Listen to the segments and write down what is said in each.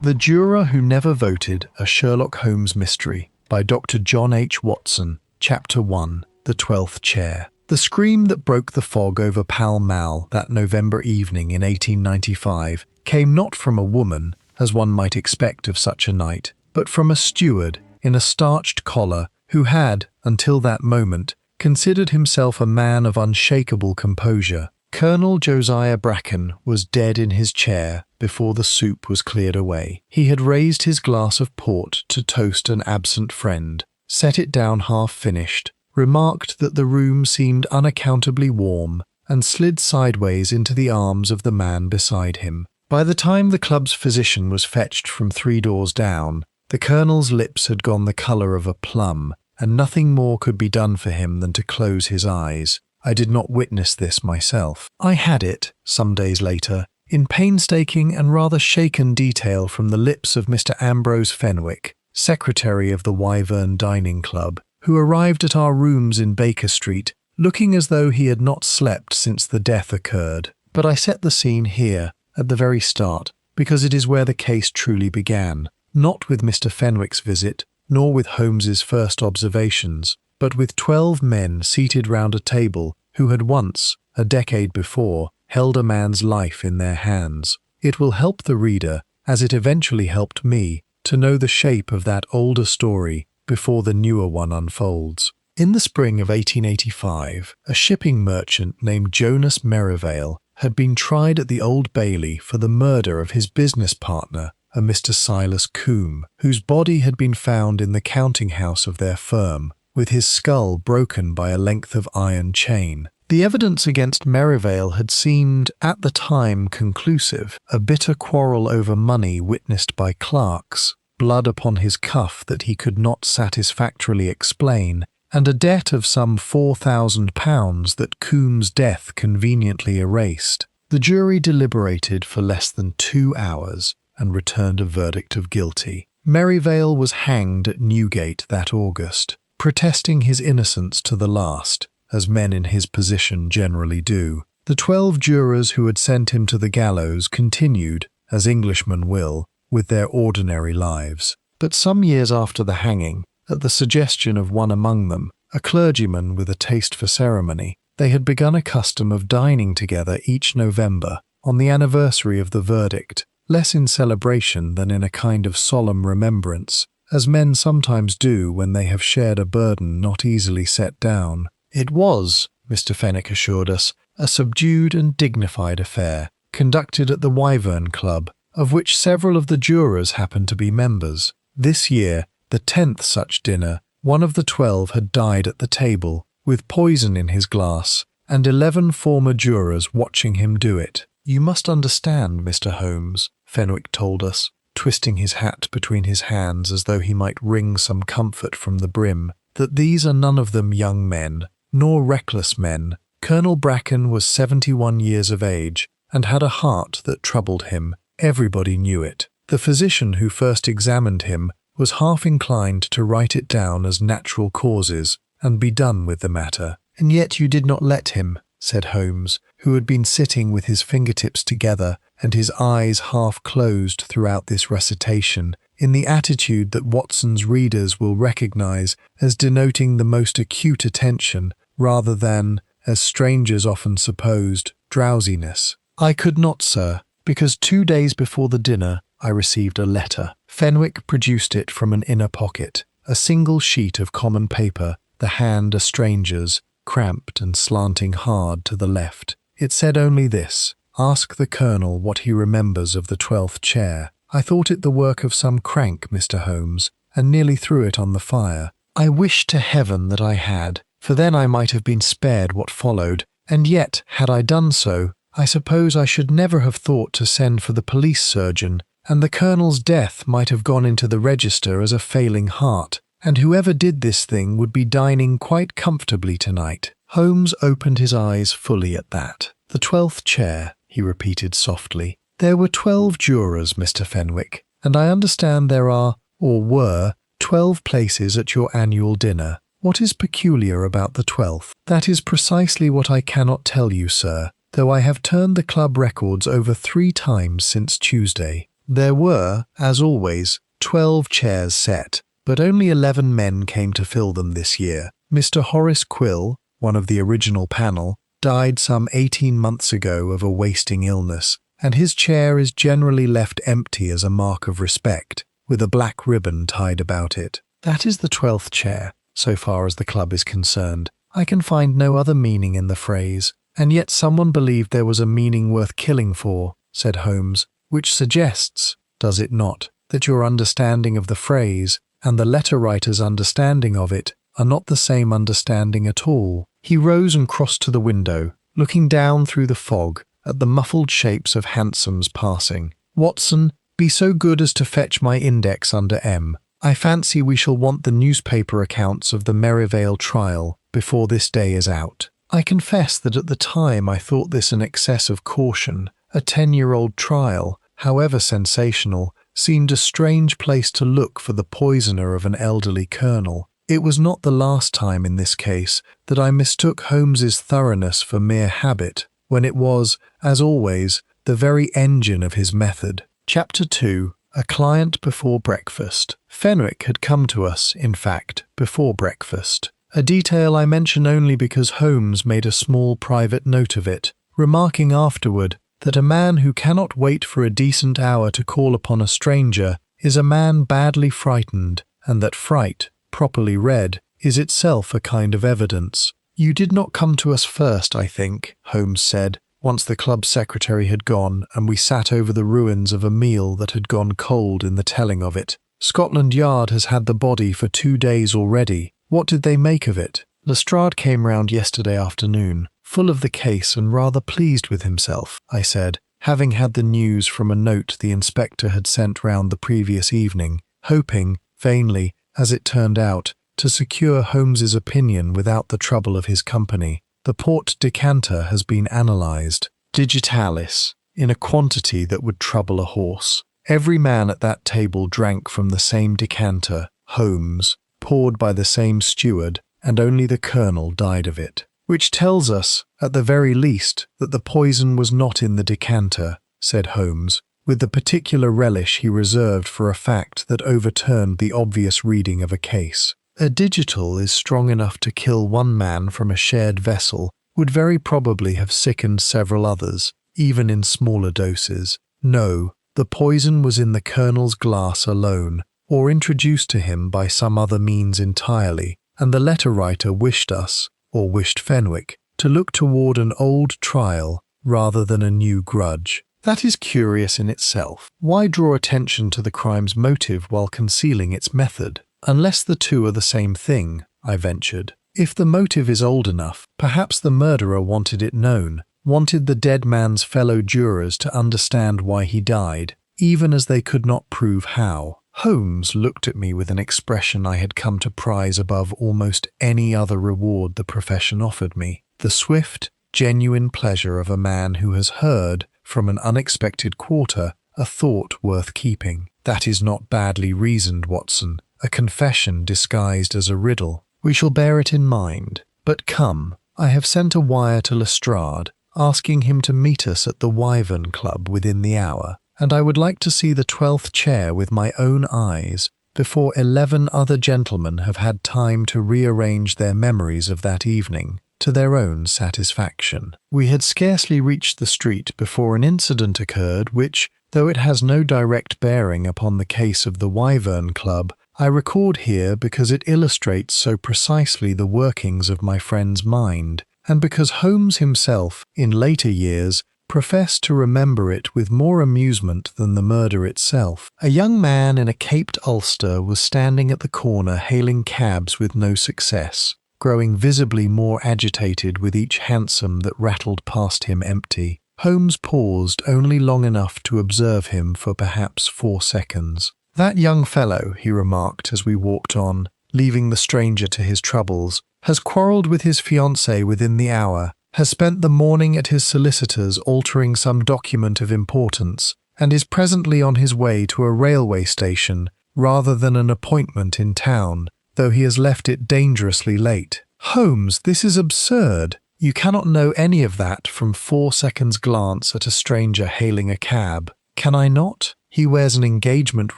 The Juror Who Never Voted, A Sherlock Holmes Mystery by Dr. John H. Watson, Chapter 1, The 12th Chair. The scream that broke the fog over Pall Mall that November evening in 1895 came not from a woman, as one might expect of such a night, but from a steward in a starched collar who had, until that moment, considered himself a man of unshakable composure. Colonel Josiah Bracken was dead in his chair before the soup was cleared away. He had raised his glass of port to toast an absent friend, set it down half-finished, remarked that the room seemed unaccountably warm, and slid sideways into the arms of the man beside him. By the time the club's physician was fetched from 3 doors down, the colonel's lips had gone the colour of a plum, and nothing more could be done for him than to close his eyes. I did not witness this myself. I had it, some days later, in painstaking and rather shaken detail from the lips of Mr. Ambrose Fenwick, secretary of the Wyvern Dining Club, who arrived at our rooms in Baker Street, looking as though he had not slept since the death occurred. But I set the scene here, at the very start, because it is where the case truly began, not with Mr. Fenwick's visit, nor with Holmes's first observations, but with 12 men seated round a table who had once, a decade before, held a man's life in their hands. It will help the reader, as it eventually helped me, to know the shape of that older story before the newer one unfolds. In the spring of 1885, a shipping merchant named Jonas Merivale had been tried at the Old Bailey for the murder of his business partner, a Mr. Silas Combe, whose body had been found in the counting-house of their firm, with his skull broken by a length of iron chain. The evidence against Merivale had seemed, at the time, conclusive. A bitter quarrel over money witnessed by clerks, blood upon his cuff that he could not satisfactorily explain, and a debt of some £4,000 that Combe's death conveniently erased. The jury deliberated for less than 2 hours and returned a verdict of guilty. Merivale was hanged at Newgate that August, protesting his innocence to the last, as men in his position generally do. The 12 jurors who had sent him to the gallows continued, as Englishmen will, with their ordinary lives. But some years after the hanging, at the suggestion of one among them, a clergyman with a taste for ceremony, they had begun a custom of dining together each November on the anniversary of the verdict, less in celebration than in a kind of solemn remembrance, as men sometimes do when they have shared a burden not easily set down. It was, Mr. Fenwick assured us, a subdued and dignified affair, conducted at the Wyvern Club, of which several of the jurors happened to be members. This year, the 10th such dinner, one of the 12 had died at the table, with poison in his glass, and 11 former jurors watching him do it. "You must understand, Mr. Holmes," Fenwick told us, twisting his hat between his hands as though he might wring some comfort from the brim, that these are none of them young men, nor reckless men. Colonel Bracken was 71 years of age, and had a heart that troubled him. Everybody knew it. The physician who first examined him was half inclined to write it down as natural causes, and be done with the matter. "And yet you did not let him," said Holmes, who had been sitting with his fingertips together and his eyes half closed throughout this recitation, in the attitude that Watson's readers will recognize as denoting the most acute attention, rather than, as strangers often supposed, drowsiness. "I could not, sir, because 2 days before the dinner I received a letter." Fenwick produced it from an inner pocket, a single sheet of common paper, the hand a stranger's, cramped and slanting hard to the left. It said only this: "Ask the Colonel what he remembers of the 12th chair." I thought it the work of some crank, Mr. Holmes, and nearly threw it on the fire. I wish to heaven that I had, for then I might have been spared what followed, and yet, had I done so, I suppose I should never have thought to send for the police surgeon, and the Colonel's death might have gone into the register as a failing heart, and whoever did this thing would be dining quite comfortably tonight. Holmes opened his eyes fully at that. "The 12th chair," he repeated softly. "There were 12 jurors, Mr. Fenwick, and I understand there are, or were, 12 places at your annual dinner. What is peculiar about the 12th? "That is precisely what I cannot tell you, sir, though I have turned the club records over 3 times since Tuesday. There were, as always, 12 chairs set, but only 11 men came to fill them this year. Mr. Horace Quill, one of the original panel, died some 18 months ago of a wasting illness, and his chair is generally left empty as a mark of respect, with a black ribbon tied about it. That is the 12th chair, so far as the club is concerned. I can find no other meaning in the phrase, and yet someone believed there was a meaning worth killing for, said Holmes, which suggests, does it not, that your understanding of the phrase and the letter writer's understanding of it are not the same understanding at all. He rose and crossed to the window, looking down through the fog at the muffled shapes of hansoms passing. Watson, be so good as to fetch my index under M. I fancy we shall want the newspaper accounts of the Merivale trial before this day is out. I confess that at the time I thought this an excess of caution. A 10-year-old trial, however sensational, seemed a strange place to look for the poisoner of an elderly colonel. It was not the last time in this case that I mistook Holmes's thoroughness for mere habit, when it was, as always, the very engine of his method. Chapter 2. A client before breakfast. Fenwick had come to us, in fact, before breakfast. A detail I mention only because Holmes made a small private note of it, remarking afterward that a man who cannot wait for a decent hour to call upon a stranger is a man badly frightened, and that fright, properly read, is itself a kind of evidence. You did not come to us first, I think, Holmes said, once the club secretary had gone and we sat over the ruins of a meal that had gone cold in the telling of it. Scotland Yard has had the body for 2 days already. What did they make of it? Lestrade came round yesterday afternoon, full of the case and rather pleased with himself, I said, having had the news from a note the inspector had sent round the previous evening, hoping, vainly, as it turned out, to secure Holmes's opinion without the trouble of his company. The port decanter has been analysed, digitalis, in a quantity that would trouble a horse. Every man at that table drank from the same decanter, Holmes, poured by the same steward, and only the colonel died of it. Which tells us, at the very least, that the poison was not in the decanter, said Holmes, with the particular relish he reserved for a fact that overturned the obvious reading of a case. A digital is strong enough to kill one man from a shared vessel, would very probably have sickened several others, even in smaller doses. No, the poison was in the colonel's glass alone, or introduced to him by some other means entirely, and the letter writer wished us, or wished Fenwick, to look toward an old trial rather than a new grudge. That is curious in itself. Why draw attention to the crime's motive while concealing its method? Unless the two are the same thing, I ventured. If the motive is old enough, perhaps the murderer wanted it known, wanted the dead man's fellow jurors to understand why he died, even as they could not prove how. Holmes looked at me with an expression I had come to prize above almost any other reward the profession offered me, the swift, genuine pleasure of a man who has heard, from an unexpected quarter, a thought worth keeping. That is not badly reasoned, Watson, a confession disguised as a riddle. We shall bear it in mind. But come, I have sent a wire to Lestrade, asking him to meet us at the Wyvern Club within the hour, and I would like to see the 12th chair with my own eyes before 11 other gentlemen have had time to rearrange their memories of that evening to their own satisfaction. We had scarcely reached the street before an incident occurred which, though it has no direct bearing upon the case of the Wyvern Club, I record here because it illustrates so precisely the workings of my friend's mind, and because Holmes himself, in later years, professed to remember it with more amusement than the murder itself. A young man in a caped ulster was standing at the corner hailing cabs with no success, growing visibly more agitated with each hansom that rattled past him empty. Holmes paused only long enough to observe him for perhaps 4 seconds. "That young fellow," he remarked as we walked on, leaving the stranger to his troubles, "has quarrelled with his fiancée within the hour, has spent the morning at his solicitor's altering some document of importance, and is presently on his way to a railway station rather than an appointment in town, though he has left it dangerously late." Holmes, this is absurd. You cannot know any of that from 4 seconds' glance at a stranger hailing a cab. Can I not? He wears an engagement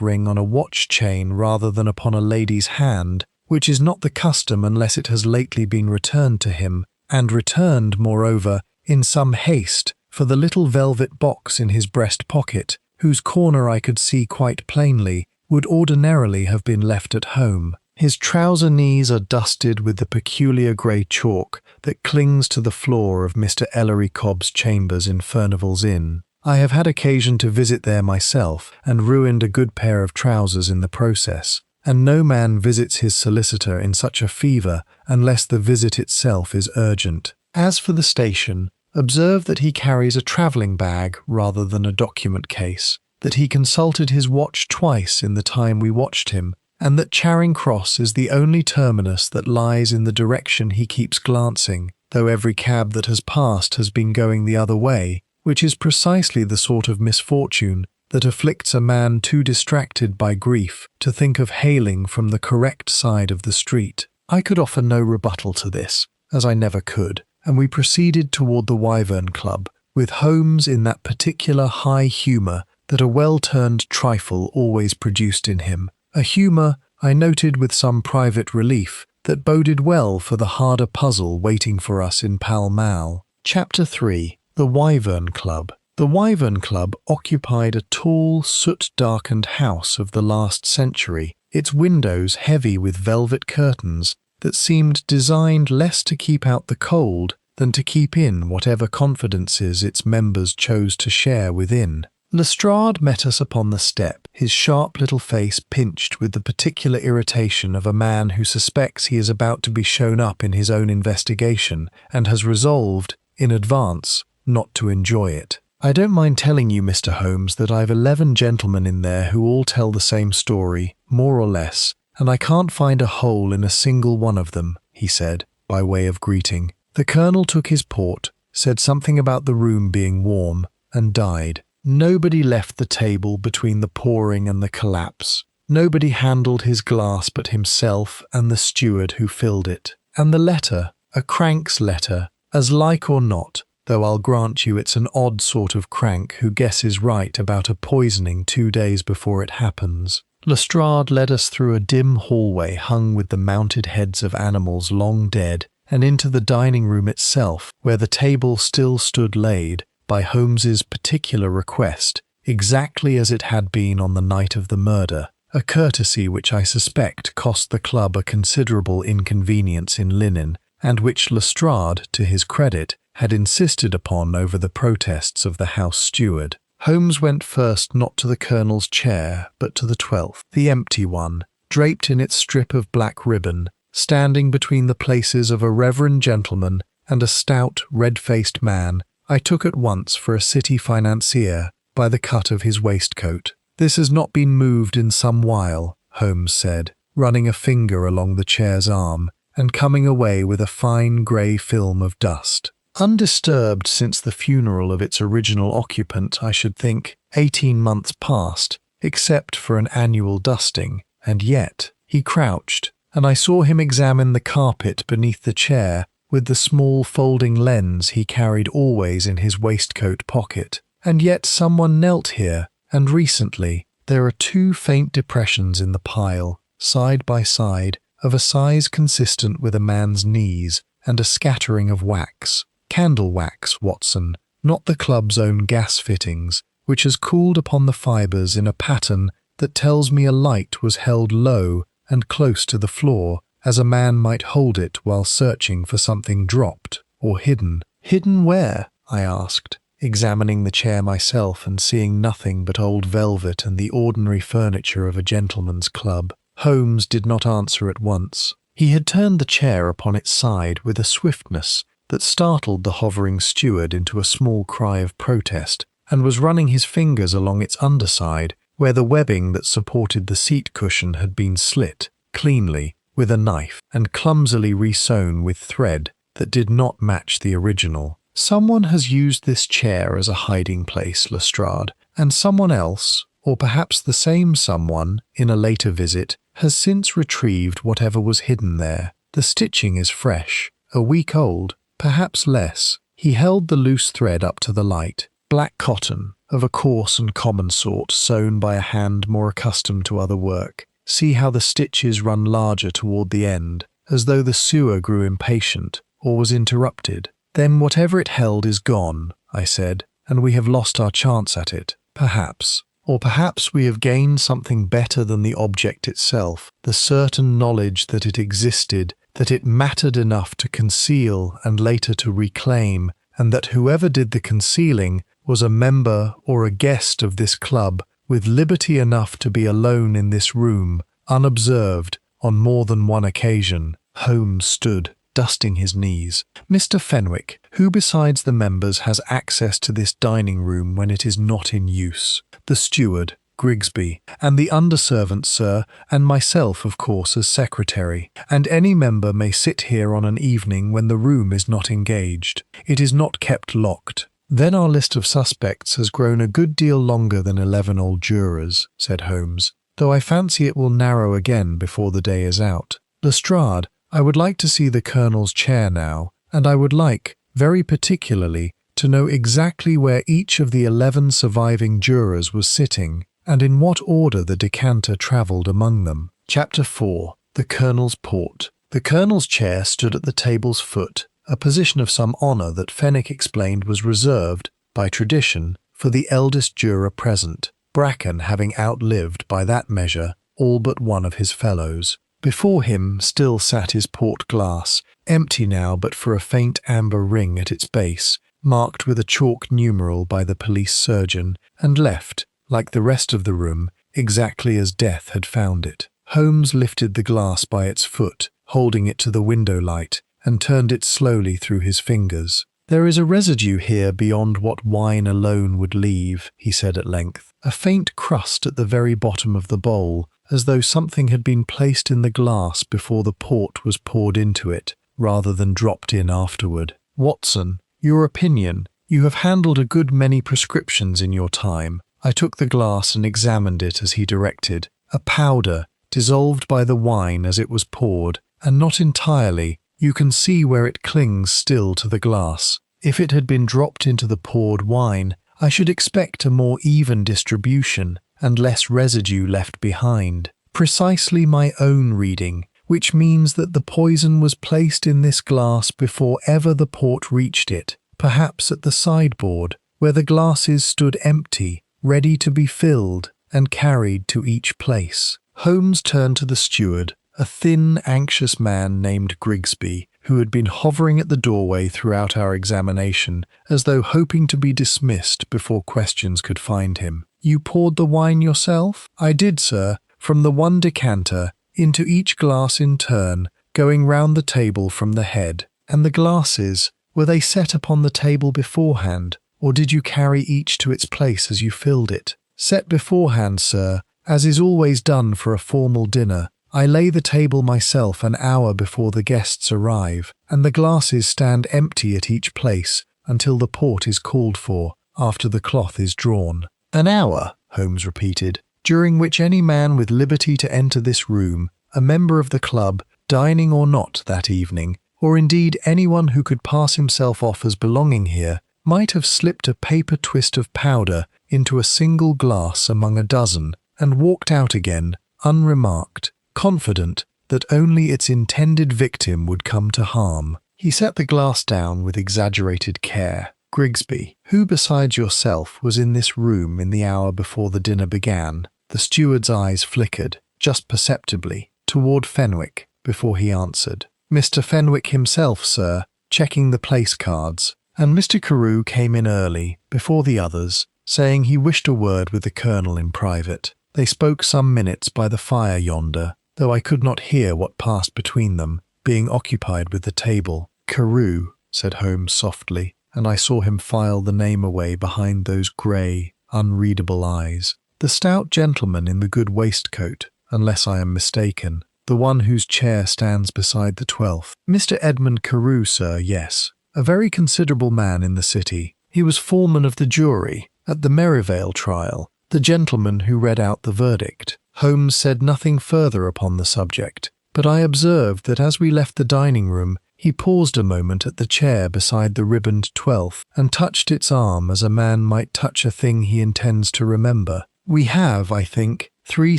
ring on a watch chain rather than upon a lady's hand, which is not the custom unless it has lately been returned to him, and returned, moreover, in some haste, for the little velvet box in his breast pocket, whose corner I could see quite plainly, would ordinarily have been left at home. His trouser knees are dusted with the peculiar grey chalk that clings to the floor of Mr. Ellery Cobb's chambers in Furnival's Inn. I have had occasion to visit there myself, and ruined a good pair of trousers in the process, and no man visits his solicitor in such a fever unless the visit itself is urgent. As for the station, observe that he carries a travelling bag rather than a document case, that he consulted his watch twice in the time we watched him, and that Charing Cross is the only terminus that lies in the direction he keeps glancing, though every cab that has passed has been going the other way, which is precisely the sort of misfortune that afflicts a man too distracted by grief to think of hailing from the correct side of the street. I could offer no rebuttal to this, as I never could, and we proceeded toward the Wyvern Club, with Holmes in that particular high humour that a well-turned trifle always produced in him, a humour, I noted with some private relief, that boded well for the harder puzzle waiting for us in Pall Mall. Chapter 3. The Wyvern Club. The Wyvern Club occupied a tall, soot-darkened house of the last century, its windows heavy with velvet curtains that seemed designed less to keep out the cold than to keep in whatever confidences its members chose to share within. Lestrade met us upon the step, his sharp little face pinched with the particular irritation of a man who suspects he is about to be shown up in his own investigation and has resolved, in advance, not to enjoy it. I don't mind telling you, Mr. Holmes, that I've 11 gentlemen in there who all tell the same story, more or less, and I can't find a hole in a single one of them, he said, by way of greeting. The Colonel took his port, said something about the room being warm, and died. Nobody left the table between the pouring and the collapse. Nobody handled his glass but himself and the steward who filled it. And the letter, a crank's letter, as like or not, though I'll grant you it's an odd sort of crank who guesses right about a poisoning 2 days before it happens. Lestrade led us through a dim hallway hung with the mounted heads of animals long dead, and into the dining room itself, where the table still stood laid, by Holmes's particular request, exactly as it had been on the night of the murder, a courtesy which I suspect cost the club a considerable inconvenience in linen, and which Lestrade, to his credit, had insisted upon over the protests of the house steward. Holmes went first not to the Colonel's chair, but to the 12th, the empty one, draped in its strip of black ribbon, standing between the places of a reverend gentleman and a stout, red-faced man I took at once for a city financier by the cut of his waistcoat. "This has not been moved in some while," Holmes said, running a finger along the chair's arm and coming away with a fine grey film of dust. "Undisturbed since the funeral of its original occupant, I should think, 18 months past, except for an annual dusting, and yet," he crouched, and I saw him examine the carpet beneath the chair with the small folding lens he carried always in his waistcoat pocket. "And yet someone knelt here, and recently. There are 2 faint depressions in the pile, side by side, of a size consistent with a man's knees, and a scattering of wax. Candle wax, Watson, not the club's own gas fittings, which has cooled upon the fibres in a pattern that tells me a light was held low and close to the floor, as a man might hold it while searching for something dropped or hidden." "Hidden where?" I asked, examining the chair myself and seeing nothing but old velvet and the ordinary furniture of a gentleman's club. Holmes did not answer at once. He had turned the chair upon its side with a swiftness that startled the hovering steward into a small cry of protest, and was running his fingers along its underside, where the webbing that supported the seat cushion had been slit, cleanly, with a knife, and clumsily resewn with thread that did not match the original. "Someone has used this chair as a hiding place, Lestrade, and someone else, or perhaps the same someone, in a later visit, has since retrieved whatever was hidden there. The stitching is fresh, a week old, perhaps less." He held the loose thread up to the light. black cotton, of a coarse and common sort, sewn by a hand more accustomed to other work. See how the stitches run larger toward the end, as though the sewer grew impatient, or was interrupted. Then whatever it held is gone, I said, and we have lost our chance at it. Perhaps. Or perhaps we have gained something better than the object itself, the certain knowledge that it existed, that it mattered enough to conceal and later to reclaim, and that whoever did the concealing was a member or a guest of this club, with liberty enough to be alone in this room, unobserved, on more than one occasion. Holmes stood, dusting his knees. Mr. Fenwick, who besides the members has access to this dining room when it is not in use? The steward, Grigsby, and the underservant, sir, and myself, of course, as secretary, and any member may sit here on an evening when the room is not engaged. It is not kept locked. Then our list of suspects has grown a good deal longer than 11 old jurors, said Holmes, though I fancy it will narrow again before the day is out. Lestrade, I would like to see the Colonel's chair now, and I would like, very particularly, to know exactly where each of the 11 surviving jurors was sitting, and in what order the decanter travelled among them. Chapter 4. The Colonel's Port. The Colonel's chair stood at the table's foot, a position of some honour that Fenwick explained was reserved, by tradition, for the eldest juror present, Bracken having outlived, by that measure, all but one of his fellows. Before him still sat his port glass, empty now but for a faint amber ring at its base, marked with a chalk numeral by the police surgeon, and left, like the rest of the room, exactly as death had found it. Holmes lifted the glass by its foot, holding it to the window light, and turned it slowly through his fingers. "There is a residue here beyond what wine alone would leave," he said at length, "a faint crust at the very bottom of the bowl, as though something had been placed in the glass before the port was poured into it, rather than dropped in afterward. Watson, your opinion. You have handled a good many prescriptions in your time." I took the glass and examined it as he directed. A powder, dissolved by the wine as it was poured, and not entirely. You can see where it clings still to the glass. If it had been dropped into the poured wine, I should expect a more even distribution, and less residue left behind. Precisely my own reading, which means that the poison was placed in this glass before ever the port reached it, perhaps at the sideboard, where the glasses stood empty, ready to be filled and carried to each place. Holmes turned to the steward, a thin, anxious man named Grigsby, who had been hovering at the doorway throughout our examination, as though hoping to be dismissed before questions could find him. "You poured the wine yourself?" "I did, sir, from the one decanter, into each glass in turn, going round the table from the head." "And the glasses, were they set upon the table beforehand, or did you carry each to its place as you filled it?" "Set beforehand, sir, as is always done for a formal dinner. I lay the table myself an hour before the guests arrive, and the glasses stand empty at each place until the port is called for, after the cloth is drawn." "An hour," Holmes repeated, "during which any man with liberty to enter this room, a member of the club, dining or not that evening, or indeed anyone who could pass himself off as belonging here, might have slipped a paper twist of powder into a single glass among a dozen, and walked out again, unremarked, confident that only its intended victim would come to harm." He set the glass down with exaggerated care. "Grigsby, who besides yourself was in this room in the hour before the dinner began?" The steward's eyes flickered, just perceptibly, toward Fenwick, before he answered. "Mr. Fenwick himself, sir, checking the place cards. And Mr. Carew came in early, before the others, saying he wished a word with the Colonel in private. They spoke some minutes by the fire yonder, though I could not hear what passed between them, being occupied with the table." "Carew," said Holmes softly, and I saw him file the name away behind those grey, unreadable eyes. "The stout gentleman in the good waistcoat, unless I am mistaken, the one whose chair stands beside the 12th. Mr. Edmund Carew, sir, yes. A very considerable man in the city. He was foreman of the jury at the Merivale trial, the gentleman who read out the verdict." Holmes said nothing further upon the subject, but I observed that as we left the dining room, He paused a moment at the chair beside the ribboned 12th and touched its arm as a man might touch a thing he intends to remember. "We have, I think, 3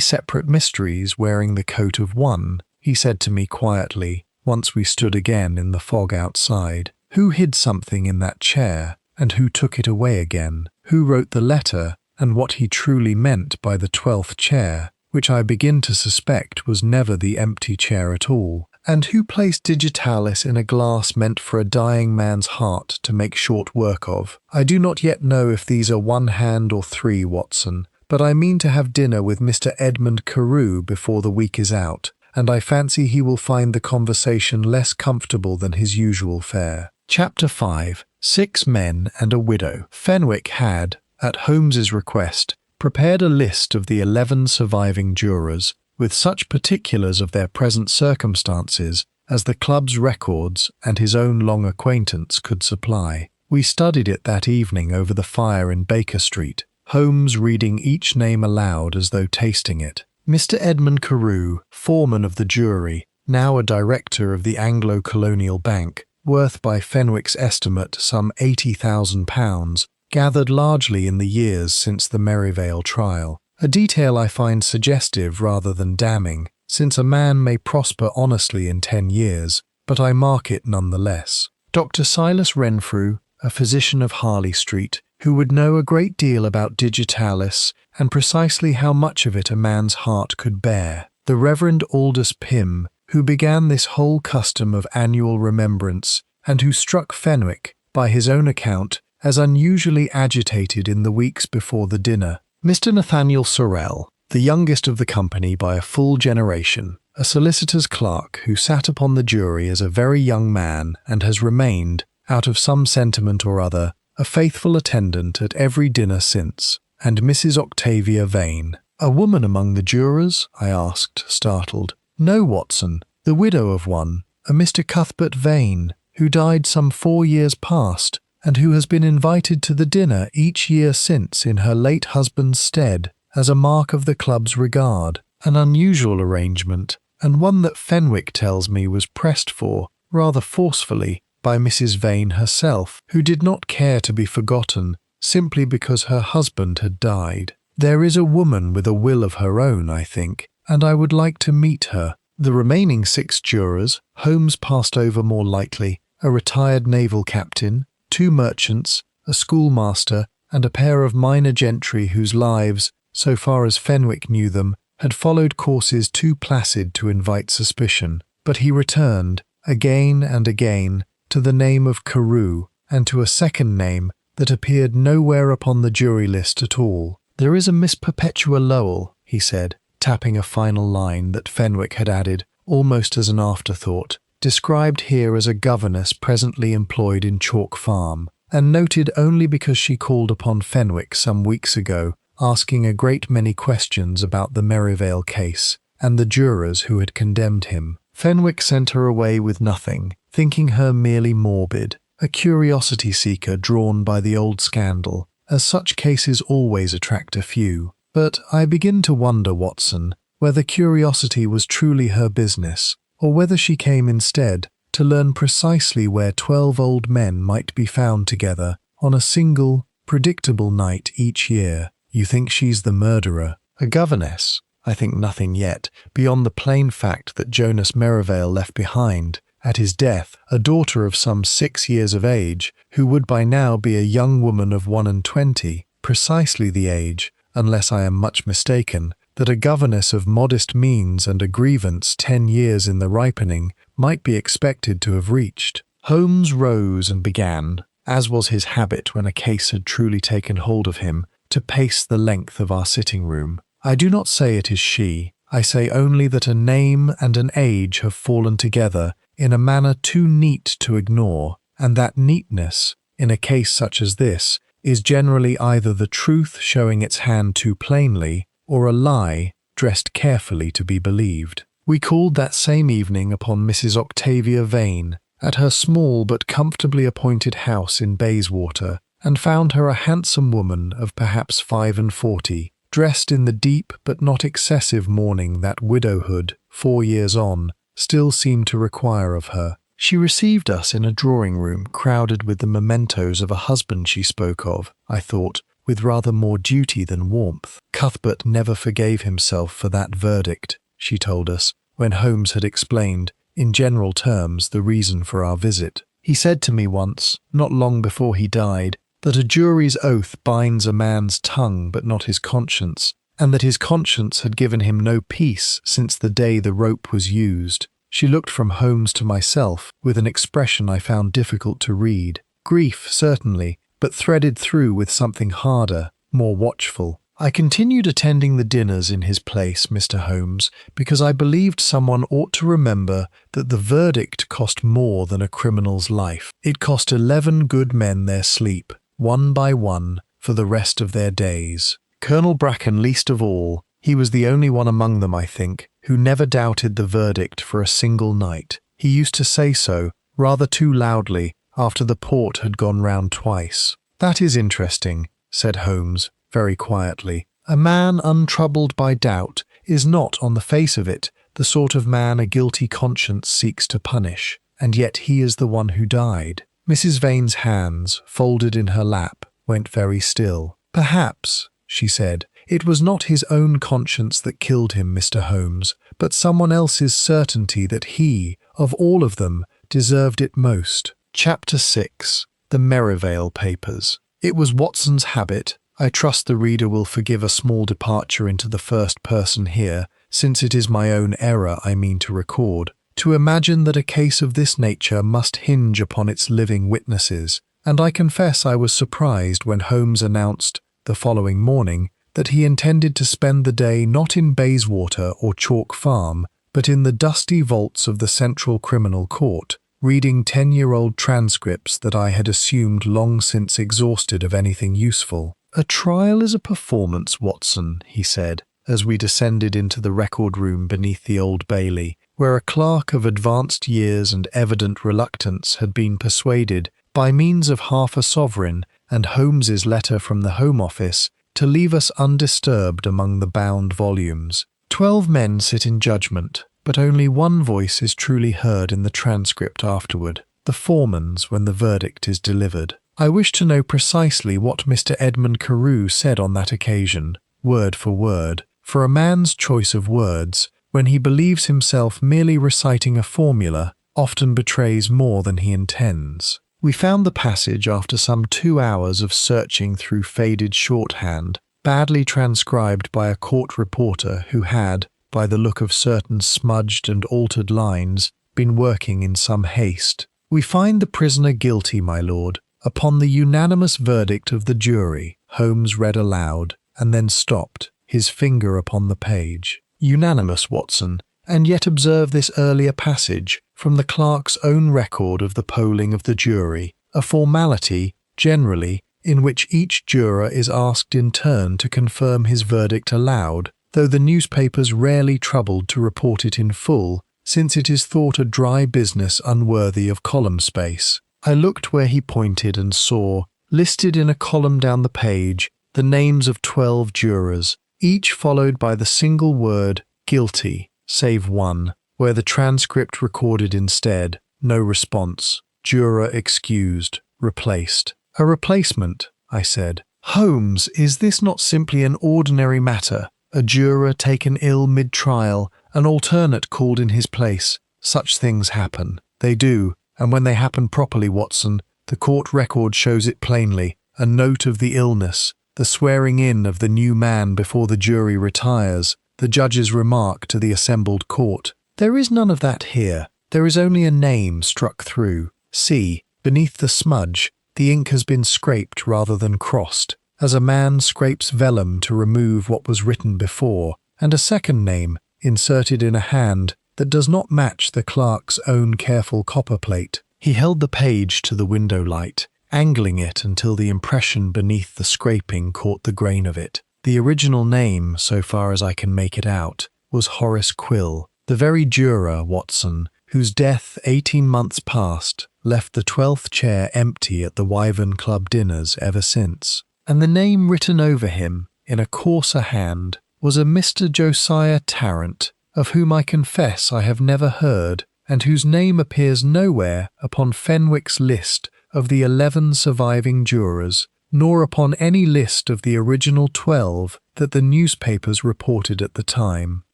separate mysteries wearing the coat of one," he said to me quietly, once we stood again in the fog outside. "Who hid something in that chair, and who took it away again? Who wrote the letter, and what he truly meant by the 12th chair, which I begin to suspect was never the empty chair at all? And who placed digitalis in a glass meant for a dying man's heart to make short work of? I do not yet know if these are 1 hand or 3, Watson, but I mean to have dinner with Mr. Edmund Carew before the week is out, and I fancy he will find the conversation less comfortable than his usual fare." Chapter 5. 6 Men and a Widow. Fenwick had, at Holmes's request, prepared a list of the 11 surviving jurors, with such particulars of their present circumstances as the club's records and his own long acquaintance could supply. We studied it that evening over the fire in Baker Street, Holmes reading each name aloud as though tasting it. Mr. Edmund Carew, foreman of the jury, now a director of the Anglo-Colonial Bank, worth by Fenwick's estimate some £80,000, gathered largely in the years since the Merivale trial. A detail I find suggestive rather than damning, since a man may prosper honestly in 10 years, but I mark it nonetheless. Dr. Silas Renfrew, a physician of Harley Street, who would know a great deal about digitalis and precisely how much of it a man's heart could bear. The Reverend Aldous Pym, who began this whole custom of annual remembrance, and who struck Fenwick, by his own account, as unusually agitated in the weeks before the dinner. Mr. Nathaniel Sorrel, the youngest of the company by a full generation, a solicitor's clerk who sat upon the jury as a very young man and has remained, out of some sentiment or other, a faithful attendant at every dinner since, and Mrs. Octavia Vane. "A woman among the jurors?" I asked, startled. "No, Watson, the widow of one, a Mr. Cuthbert Vane, who died some 4 years past, and who has been invited to the dinner each year since in her late husband's stead, as a mark of the club's regard. An unusual arrangement, and one that Fenwick tells me was pressed for, rather forcefully, by Mrs. Vane herself, who did not care to be forgotten, simply because her husband had died. There is a woman with a will of her own, I think, and I would like to meet her." The remaining 6 jurors Holmes passed over more lightly: a retired naval captain, 2 merchants, a schoolmaster, and a pair of minor gentry whose lives, so far as Fenwick knew them, had followed courses too placid to invite suspicion. But he returned, again and again, to the name of Carew, and to a second name that appeared nowhere upon the jury list at all. "There is a Miss Perpetua Lowell," he said, tapping a final line that Fenwick had added, almost as an afterthought, described here as a governess presently employed in Chalk Farm, and noted only because she called upon Fenwick some weeks ago, asking a great many questions about the Merivale case and the jurors who had condemned him. Fenwick sent her away with nothing, thinking her merely morbid, a curiosity seeker drawn by the old scandal, as such cases always attract a few. But I begin to wonder, Watson, whether curiosity was truly her business, or whether she came instead to learn precisely where 12 old men might be found together on a single, predictable night each year. You think she's the murderer? A governess? I think nothing yet, beyond the plain fact that Jonas Merivale left behind, at his death, a daughter of some 6 years of age, who would by now be a young woman of 21, precisely the age, unless I am much mistaken, that a governess of modest means and a grievance 10 years in the ripening might be expected to have reached. Holmes rose and began, as was his habit when a case had truly taken hold of him, to pace the length of our sitting room. "I do not say it is she. I say only that a name and an age have fallen together in a manner too neat to ignore, and that neatness, in a case such as this, is generally either the truth showing its hand too plainly, or a lie dressed carefully to be believed." We called that same evening upon Mrs. Octavia Vane at her small but comfortably appointed house in Bayswater, and found her a handsome woman of perhaps 45, dressed in the deep but not excessive mourning that widowhood, 4 years on, still seemed to require of her. She received us in a drawing-room crowded with the mementos of a husband she spoke of, I thought, with rather more duty than warmth. Cuthbert never forgave himself for that verdict, she told us, when Holmes had explained, in general terms, the reason for our visit. He said to me once, not long before he died, that a jury's oath binds a man's tongue but not his conscience, and that his conscience had given him no peace since the day the rope was used. She looked from Holmes to myself with an expression I found difficult to read. Grief, certainly, but threaded through with something harder, more watchful. I continued attending the dinners in his place, Mr. Holmes, because I believed someone ought to remember that the verdict cost more than a criminal's life. It cost 11 good men their sleep, one by one, for the rest of their days. Colonel Bracken least of all. He was the only one among them, I think, who never doubted the verdict for a single night. He used to say so, rather too loudly, after the port had gone round twice. "That is interesting," said Holmes, very quietly. "A man untroubled by doubt is not, on the face of it, the sort of man a guilty conscience seeks to punish, and yet he is the one who died." Mrs. Vane's hands, folded in her lap, went very still. "Perhaps," she said, "it was not his own conscience that killed him, Mr. Holmes, but someone else's certainty that he, of all of them, deserved it most." Chapter 6. The Merivale Papers. It was Watson's habit, I trust the reader will forgive a small departure into the first person here, since it is my own error I mean to record, to imagine that a case of this nature must hinge upon its living witnesses, and I confess I was surprised when Holmes announced, the following morning, that he intended to spend the day not in Bayswater or Chalk Farm, but in the dusty vaults of the Central Criminal Court, reading 10-year-old transcripts that I had assumed long since exhausted of anything useful. "A trial is a performance, Watson," he said, as we descended into the record room beneath the Old Bailey, where a clerk of advanced years and evident reluctance had been persuaded, by means of half a sovereign and Holmes's letter from the Home Office, to leave us undisturbed among the bound volumes. 12 men sit in judgment, but only one voice is truly heard in the transcript afterward, the foreman's when the verdict is delivered. I wish to know precisely what Mr. Edmund Carew said on that occasion, word for word, for a man's choice of words, when he believes himself merely reciting a formula, often betrays more than he intends. We found the passage after some 2 hours of searching through faded shorthand, badly transcribed by a court reporter who had, by the look of certain smudged and altered lines, been working in some haste. "We find the prisoner guilty, my lord, upon the unanimous verdict of the jury," Holmes read aloud, and then stopped, his finger upon the page. "Unanimous, Watson, and yet observe this earlier passage, from the clerk's own record of the polling of the jury, a formality, generally, in which each juror is asked in turn to confirm his verdict aloud, though the newspapers rarely troubled to report it in full, since it is thought a dry business unworthy of column space." I looked where he pointed and saw, listed in a column down the page, the names of 12 jurors, each followed by the single word "guilty," save one, where the transcript recorded instead, "no response, juror excused, replaced." "A replacement," I said. "Holmes, is this not simply an ordinary matter? A juror taken ill mid-trial, an alternate called in his place. Such things happen. They do. And when they happen properly, Watson, the court record shows it plainly, a note of the illness, the swearing in of the new man before the jury retires, the judge's remark to the assembled court. There is none of that here. There is only a name struck through. See, beneath the smudge, the ink has been scraped rather than crossed, as a man scrapes vellum to remove what was written before, and a second name, inserted in a hand, that does not match the clerk's own careful copperplate. He held the page to the window light, angling it until the impression beneath the scraping caught the grain of it. The original name, so far as I can make it out, was Horace Quill, the very juror, Watson, whose death 18 months past left the 12th chair empty at the Wyvern Club dinners ever since. And the name written over him, in a coarser hand, was a Mr. Josiah Tarrant, of whom I confess I have never heard, and whose name appears nowhere upon Fenwick's list of the 11 surviving jurors, nor upon any list of the original 12 that the newspapers reported at the time.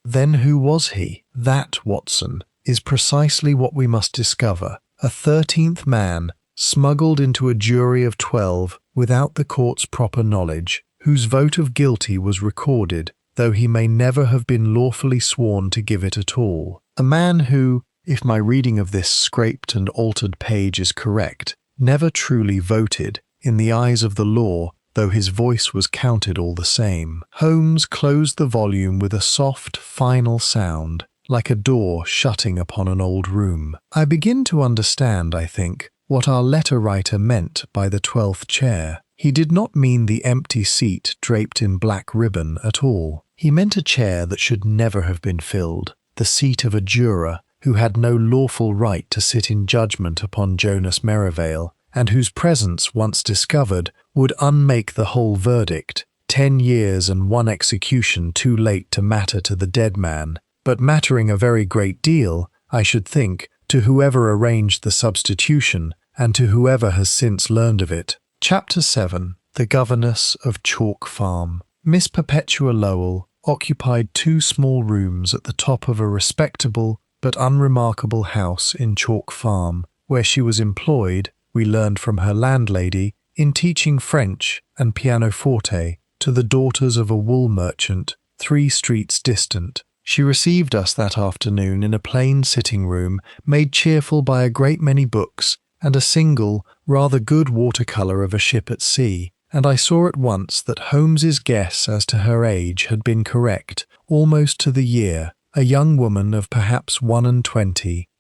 Then who was he? That, Watson, is precisely what we must discover. A 13th man, smuggled into a jury of 12 without the court's proper knowledge, whose vote of guilty was recorded, though he may never have been lawfully sworn to give it at all. A man who, if my reading of this scraped and altered page is correct, never truly voted, in the eyes of the law, though his voice was counted all the same. Holmes closed the volume with a soft, final sound, like a door shutting upon an old room. I begin to understand, I think, what our letter writer meant by the 12th chair. He did not mean the empty seat draped in black ribbon at all. He meant a chair that should never have been filled, the seat of a juror who had no lawful right to sit in judgment upon Jonas Merivale, and whose presence, once discovered, would unmake the whole verdict. 10 years and 1 execution too late to matter to the dead man, but mattering a very great deal, I should think, to whoever arranged the substitution, and to whoever has since learned of it. Chapter 7. The Governess of Chalk Farm. Miss Perpetua Lowell occupied 2 small rooms at the top of a respectable but unremarkable house in Chalk Farm, where she was employed, we learned from her landlady, in teaching French and pianoforte to the daughters of a wool merchant 3 streets distant. She received us that afternoon in a plain sitting-room made cheerful by a great many books and a single, rather good watercolour of a ship at sea, and I saw at once that Holmes's guess as to her age had been correct, almost to the year. A young woman of perhaps 21,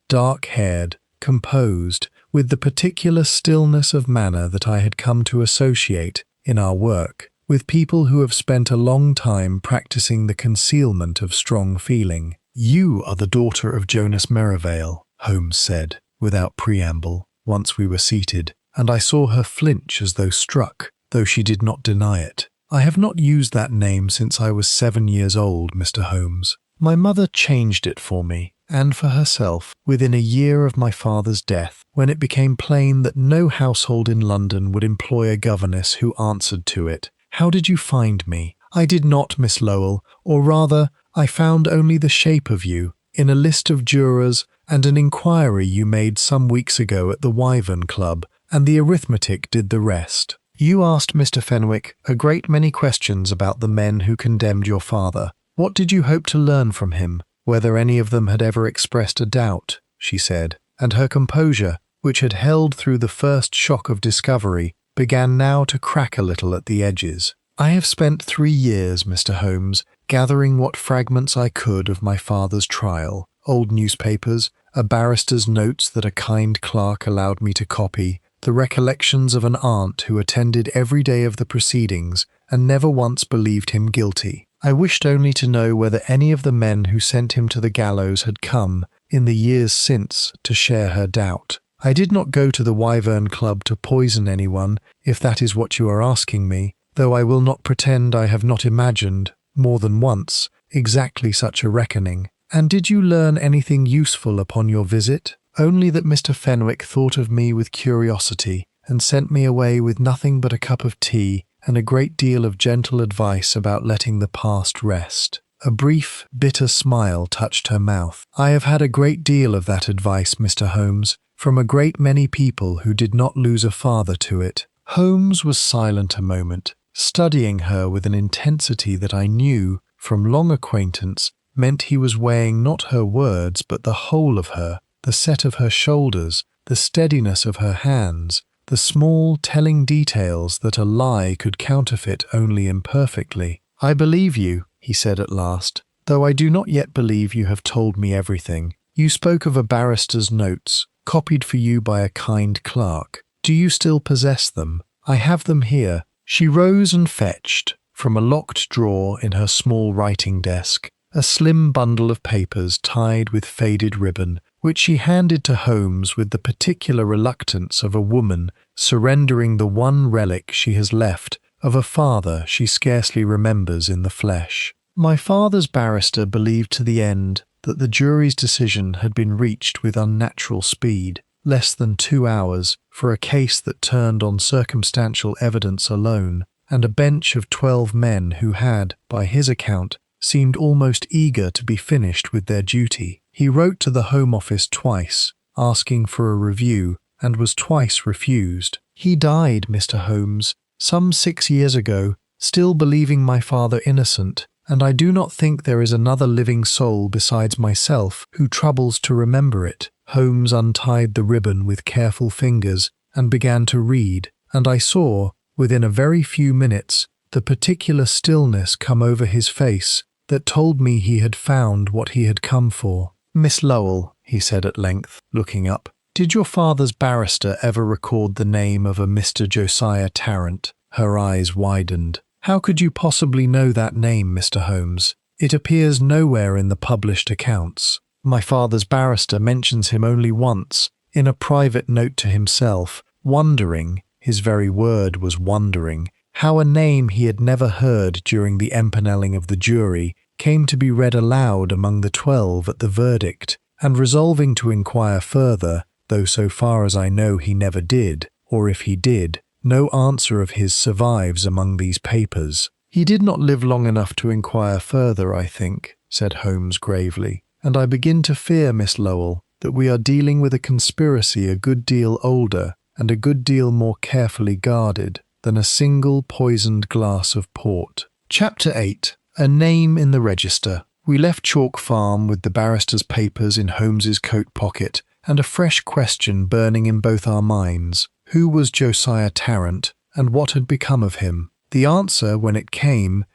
dark-haired, composed, with the particular stillness of manner that I had come to associate, in our work, with people who have spent a long time practicing the concealment of strong feeling. "You are the daughter of Jonas Merivale," Holmes said, without preamble, once we were seated, and I saw her flinch as though struck, though she did not deny it. "I have not used that name since I was 7 years old, Mr. Holmes. My mother changed it for me, and for herself, within a year of my father's death, when it became plain that no household in London would employ a governess who answered to it. How did you find me?" "I did not, Miss Lowell, or rather, I found only the shape of you, in a list of jurors and an inquiry you made some weeks ago at the Wyvern Club, and the arithmetic did the rest. You asked Mr. Fenwick a great many questions about the men who condemned your father. What did you hope to learn from him? Whether any of them had ever expressed a doubt," she said, and her composure, which had held through the first shock of discovery, began now to crack a little at the edges. "I have spent 3 years, Mr. Holmes, gathering what fragments I could of my father's trial, old newspapers, a barrister's notes that a kind clerk allowed me to copy, the recollections of an aunt who attended every day of the proceedings and never once believed him guilty. I wished only to know whether any of the men who sent him to the gallows had come, in the years since, to share her doubt. I did not go to the Wyvern Club to poison anyone, if that is what you are asking me, though I will not pretend I have not imagined, more than once, exactly such a reckoning. And did you learn anything useful upon your visit?" "Only that Mr. Fenwick thought of me with curiosity, and sent me away with nothing but a cup of tea and a great deal of gentle advice about letting the past rest." A brief, bitter smile touched her mouth. "I have had a great deal of that advice, Mr. Holmes, from a great many people who did not lose a father to it." Holmes was silent a moment, studying her with an intensity that I knew, from long acquaintance, meant he was weighing not her words but the whole of her, the set of her shoulders, the steadiness of her hands, the small telling details that a lie could counterfeit only imperfectly. "I believe you," he said at last, "though I do not yet believe you have told me everything. You spoke of a barrister's notes, copied for you by a kind clerk. Do you still possess them? I have them here." She rose and fetched, from a locked drawer in her small writing desk, a slim bundle of papers tied with faded ribbon, which she handed to Holmes with the particular reluctance of a woman surrendering the one relic she has left of a father she scarcely remembers in the flesh. "My father's barrister believed to the end that the jury's decision had been reached with unnatural speed, less than 2 hours, for a case that turned on circumstantial evidence alone, and a bench of 12 men who had, by his account, seemed almost eager to be finished with their duty. He wrote to the Home Office twice, asking for a review, and was twice refused. He died, Mr. Holmes, some 6 years ago, still believing my father innocent, and I do not think there is another living soul besides myself who troubles to remember it. Holmes untied the ribbon with careful fingers and began to read, and I saw, within a very few minutes, the particular stillness come over his face that told me he had found what he had come for. "Miss Lowell," he said at length, looking up, "did your father's barrister ever record the name of a Mr. Josiah Tarrant?" Her eyes widened. "How could you possibly know that name, Mr. Holmes? It appears nowhere in the published accounts. My father's barrister mentions him only once, in a private note to himself, wondering, his very word was wondering, how a name he had never heard during the empanelling of the jury came to be read aloud among the 12 at the verdict, and resolving to inquire further, though so far as I know he never did, or if he did, no answer of his survives among these papers." "He did not live long enough to inquire further, I think," said Holmes gravely, "and I begin to fear, Miss Lowell, that we are dealing with a conspiracy a good deal older and a good deal more carefully guarded than a single poisoned glass of port." Chapter 8. A Name in the Register. We left Chalk Farm with the barrister's papers in Holmes's coat pocket and a fresh question burning in both our minds. Who was Josiah Tarrant, and what had become of him? The answer, when it came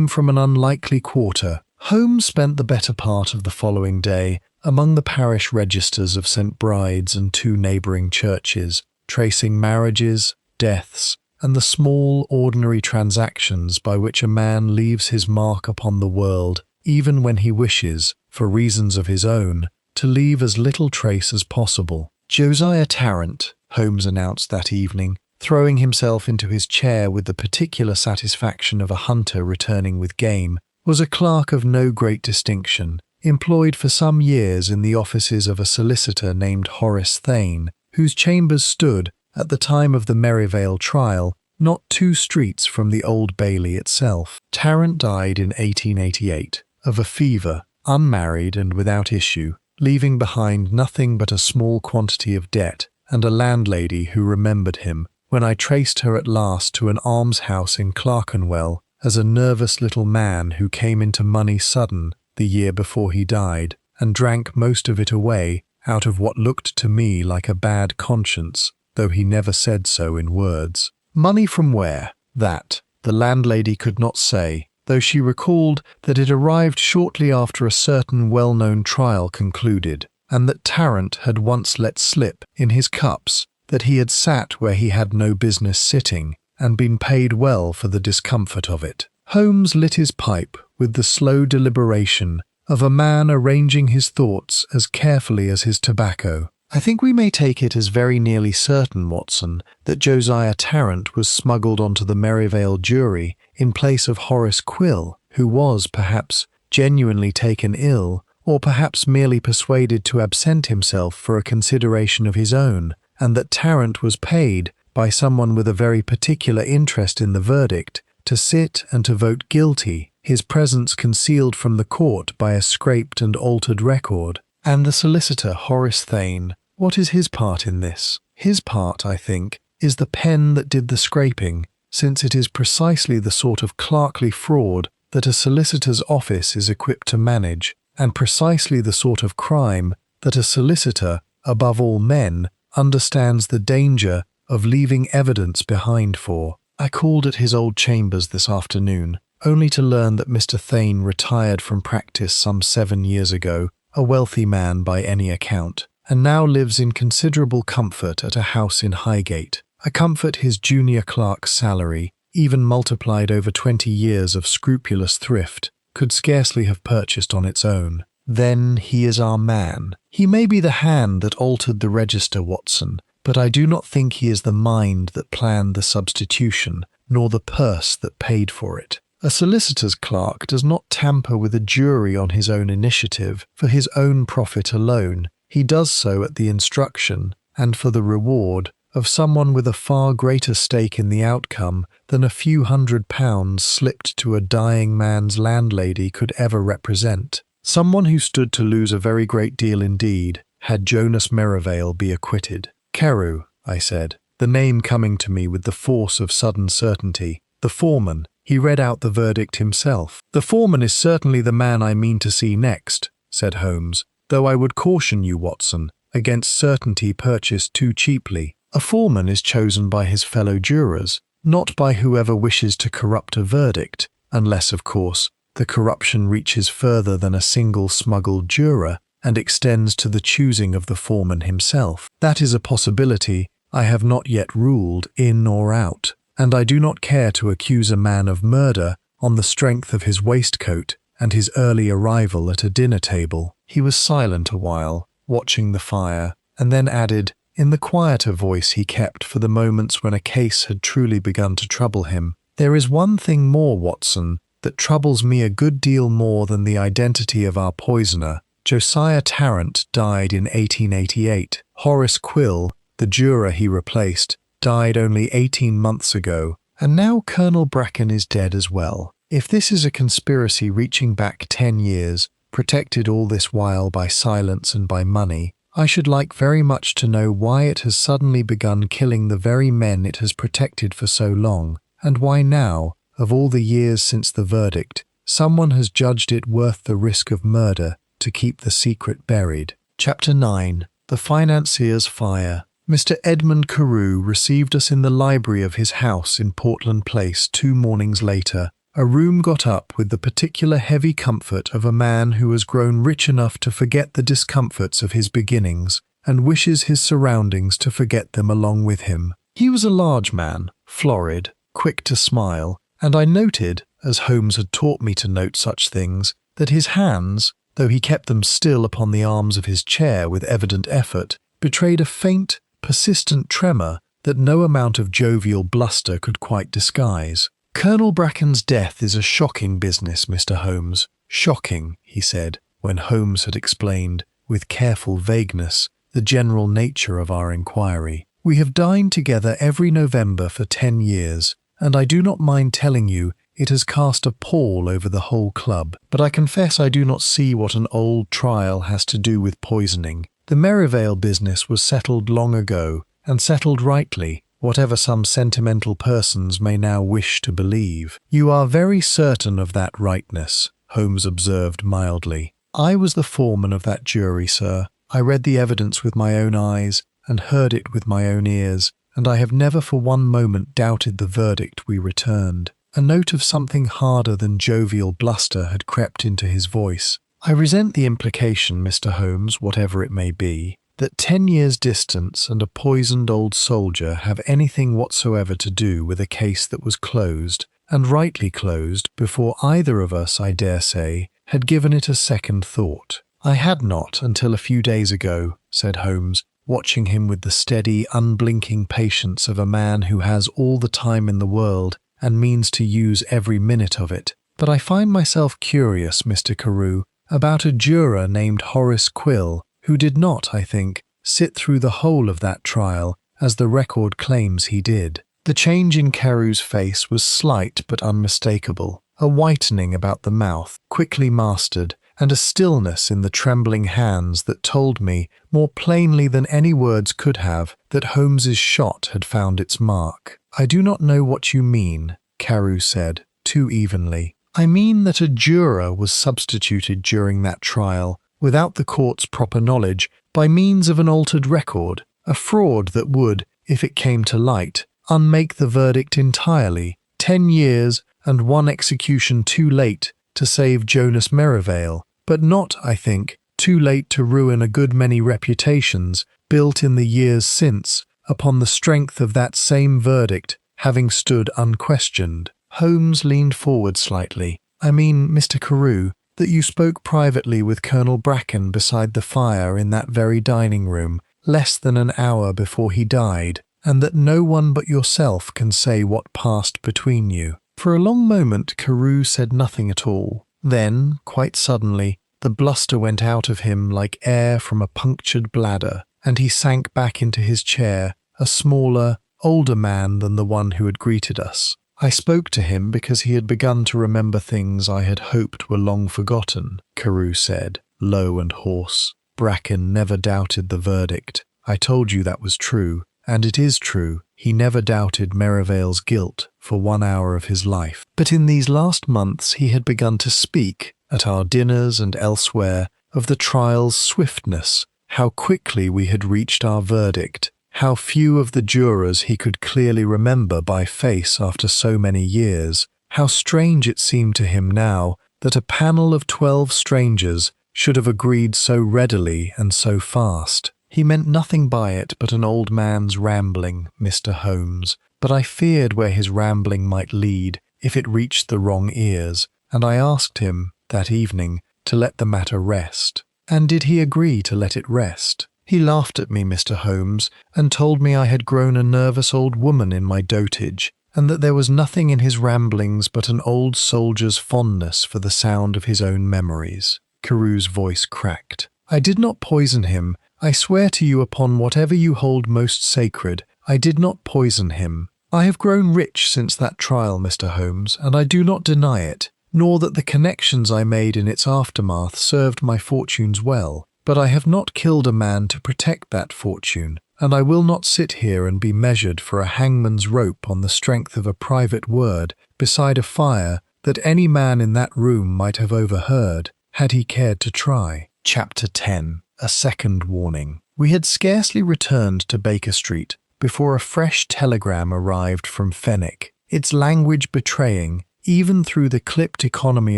from an unlikely quarter. Holmes spent the better part of the following day among the parish registers of St. Bride's and 2 neighbouring churches, tracing marriages, deaths, and the small, ordinary transactions by which a man leaves his mark upon the world, even when he wishes, for reasons of his own, to leave as little trace as possible. "Josiah Tarrant," Holmes announced that evening, throwing himself into his chair with the particular satisfaction of a hunter returning with game, was a clerk of no great distinction, employed for some years in the offices of a solicitor named Horace Thane, whose chambers stood, at the time of the Merivale trial, not 2 streets from the Old Bailey itself. Tarrant died in 1888, of a fever, unmarried and without issue, leaving behind nothing but a small quantity of debt, and a landlady who remembered him, when I traced her at last to an almshouse in Clerkenwell, as a nervous little man who came into money sudden the year before he died, and drank most of it away out of what looked to me like a bad conscience, though he never said so in words. Money from where? That, the landlady could not say, though she recalled that it arrived shortly after a certain well-known trial concluded, and that Tarrant had once let slip, in his cups, that he had sat where he had no business sitting, and been paid well for the discomfort of it. Holmes lit his pipe with the slow deliberation of a man arranging his thoughts as carefully as his tobacco. "I think we may take it as very nearly certain, Watson, that Josiah Tarrant was smuggled onto the Merivale jury in place of Horace Quill, who was, perhaps, genuinely taken ill, or perhaps merely persuaded to absent himself for a consideration of his own, and that Tarrant was paid, by someone with a very particular interest in the verdict, to sit and to vote guilty, his presence concealed from the court by a scraped and altered record. And the solicitor, Horace Thane, what is his part in this? His part, I think, is the pen that did the scraping, since it is precisely the sort of clerkly fraud that a solicitor's office is equipped to manage, and precisely the sort of crime that a solicitor, above all men, understands the danger of leaving evidence behind for. I called at his old chambers this afternoon, only to learn that Mr. Thane retired from practice some 7 years ago, a wealthy man by any account, and now lives in considerable comfort at a house in Highgate, a comfort his junior clerk's salary, even multiplied over 20 years of scrupulous thrift, could scarcely have purchased on its own. Then he is our man. He may be the hand that altered the register, Watson, but I do not think he is the mind that planned the substitution, nor the purse that paid for it. A solicitor's clerk does not tamper with a jury on his own initiative for his own profit alone. He does so at the instruction, and for the reward, of someone with a far greater stake in the outcome than a few £100 slipped to a dying man's landlady could ever represent. Someone who stood to lose a very great deal indeed, had Jonas Merivale be acquitted. "Carew," I said, the name coming to me with the force of sudden certainty. "The foreman." He read out the verdict himself. "The foreman is certainly the man I mean to see next," said Holmes, "though I would caution you, Watson, against certainty purchased too cheaply. A foreman is chosen by his fellow jurors, not by whoever wishes to corrupt a verdict, unless, of course, the corruption reaches further than a single smuggled juror and extends to the choosing of the foreman himself. That is a possibility I have not yet ruled in or out, and I do not care to accuse a man of murder on the strength of his waistcoat and his early arrival at a dinner table." He was silent a while, watching the fire, and then added, in the quieter voice he kept for the moments when a case had truly begun to trouble him, "There is one thing more, Watson, that troubles me a good deal more than the identity of our poisoner. Josiah Tarrant died in 1888. Horace Quill, the juror he replaced, died only 18 months ago, and now Colonel Bracken is dead as well. If this is a conspiracy reaching back 10 years, protected all this while by silence and by money, I should like very much to know why it has suddenly begun killing the very men it has protected for so long, and why now, of all the years since the verdict, someone has judged it worth the risk of murder to keep the secret buried." Chapter 9. The Financier's Fire. Mr. Edmund Carew received us in the library of his house in Portland Place 2 mornings later, a room got up with the particular heavy comfort of a man who has grown rich enough to forget the discomforts of his beginnings and wishes his surroundings to forget them along with him. He was a large man, florid, quick to smile, and I noted, as Holmes had taught me to note such things, that his hands, though he kept them still upon the arms of his chair with evident effort, betrayed a faint, persistent tremor that no amount of jovial bluster could quite disguise. "Colonel Bracken's death is a shocking business, Mr. Holmes. Shocking," he said, when Holmes had explained, with careful vagueness, the general nature of our inquiry. "We have dined together every November for 10 years, and I do not mind telling you it has cast a pall over the whole club. But I confess I do not see what an old trial has to do with poisoning. The Merivale business was settled long ago, and settled rightly, whatever some sentimental persons may now wish to believe." "You are very certain of that rightness," Holmes observed mildly. "I was the foreman of that jury, sir. I read the evidence with my own eyes and heard it with my own ears, and I have never for one moment doubted the verdict we returned." A note of something harder than jovial bluster had crept into his voice. "I resent the implication, Mr. Holmes, whatever it may be, that 10 years' distance and a poisoned old soldier have anything whatsoever to do with a case that was closed, and rightly closed, before either of us, I dare say, had given it a second thought." "I had not until a few days ago," said Holmes, watching him with the steady, unblinking patience of a man who has all the time in the world and means to use every minute of it. "But I find myself curious, Mr. Carew, about a juror named Horace Quill, who did not, I think, sit through the whole of that trial, as the record claims he did." The change in Carew's face was slight but unmistakable, a whitening about the mouth, quickly mastered, and a stillness in the trembling hands that told me, more plainly than any words could have, that Holmes's shot had found its mark. "I do not know what you mean," Carew said, too evenly. "I mean that a juror was substituted during that trial, without the court's proper knowledge, by means of an altered record, a fraud that would, if it came to light, unmake the verdict entirely. 10 years and 1 execution too late to save Jonas Merivale, but not, I think, too late to ruin a good many reputations built in the years since upon the strength of that same verdict having stood unquestioned." Holmes leaned forward slightly. "I mean, Mr. Carew, that you spoke privately with Colonel Bracken beside the fire in that very dining room, less than an hour before he died, and that no one but yourself can say what passed between you." For a long moment, Carew said nothing at all. Then, quite suddenly, the bluster went out of him like air from a punctured bladder, and he sank back into his chair, a smaller, older man than the one who had greeted us. I spoke to him because he had begun to remember things I had hoped were long forgotten, Carew said, low and hoarse. Bracken never doubted the verdict. I told you that was true, and it is true. He never doubted Merivale's guilt for 1 hour of his life. But in these last months he had begun to speak, at our dinners and elsewhere, of the trial's swiftness, how quickly we had reached our verdict, how few of the jurors he could clearly remember by face after so many years, how strange it seemed to him now that a panel of 12 strangers should have agreed so readily and so fast. He meant nothing by it but an old man's rambling, Mr. Holmes, but I feared where his rambling might lead if it reached the wrong ears, and I asked him, that evening, to let the matter rest. And did he agree to let it rest? He laughed at me, Mr. Holmes, and told me I had grown a nervous old woman in my dotage, and that there was nothing in his ramblings but an old soldier's fondness for the sound of his own memories. Carew's voice cracked. I did not poison him. I swear to you upon whatever you hold most sacred, I did not poison him. I have grown rich since that trial, Mr. Holmes, and I do not deny it, nor that the connections I made in its aftermath served my fortunes well. But I have not killed a man to protect that fortune, and I will not sit here and be measured for a hangman's rope on the strength of a private word beside a fire that any man in that room might have overheard, had he cared to try. Chapter 10. A second warning. We had scarcely returned to Baker Street before a fresh telegram arrived from Fenwick, its language betraying, even through the clipped economy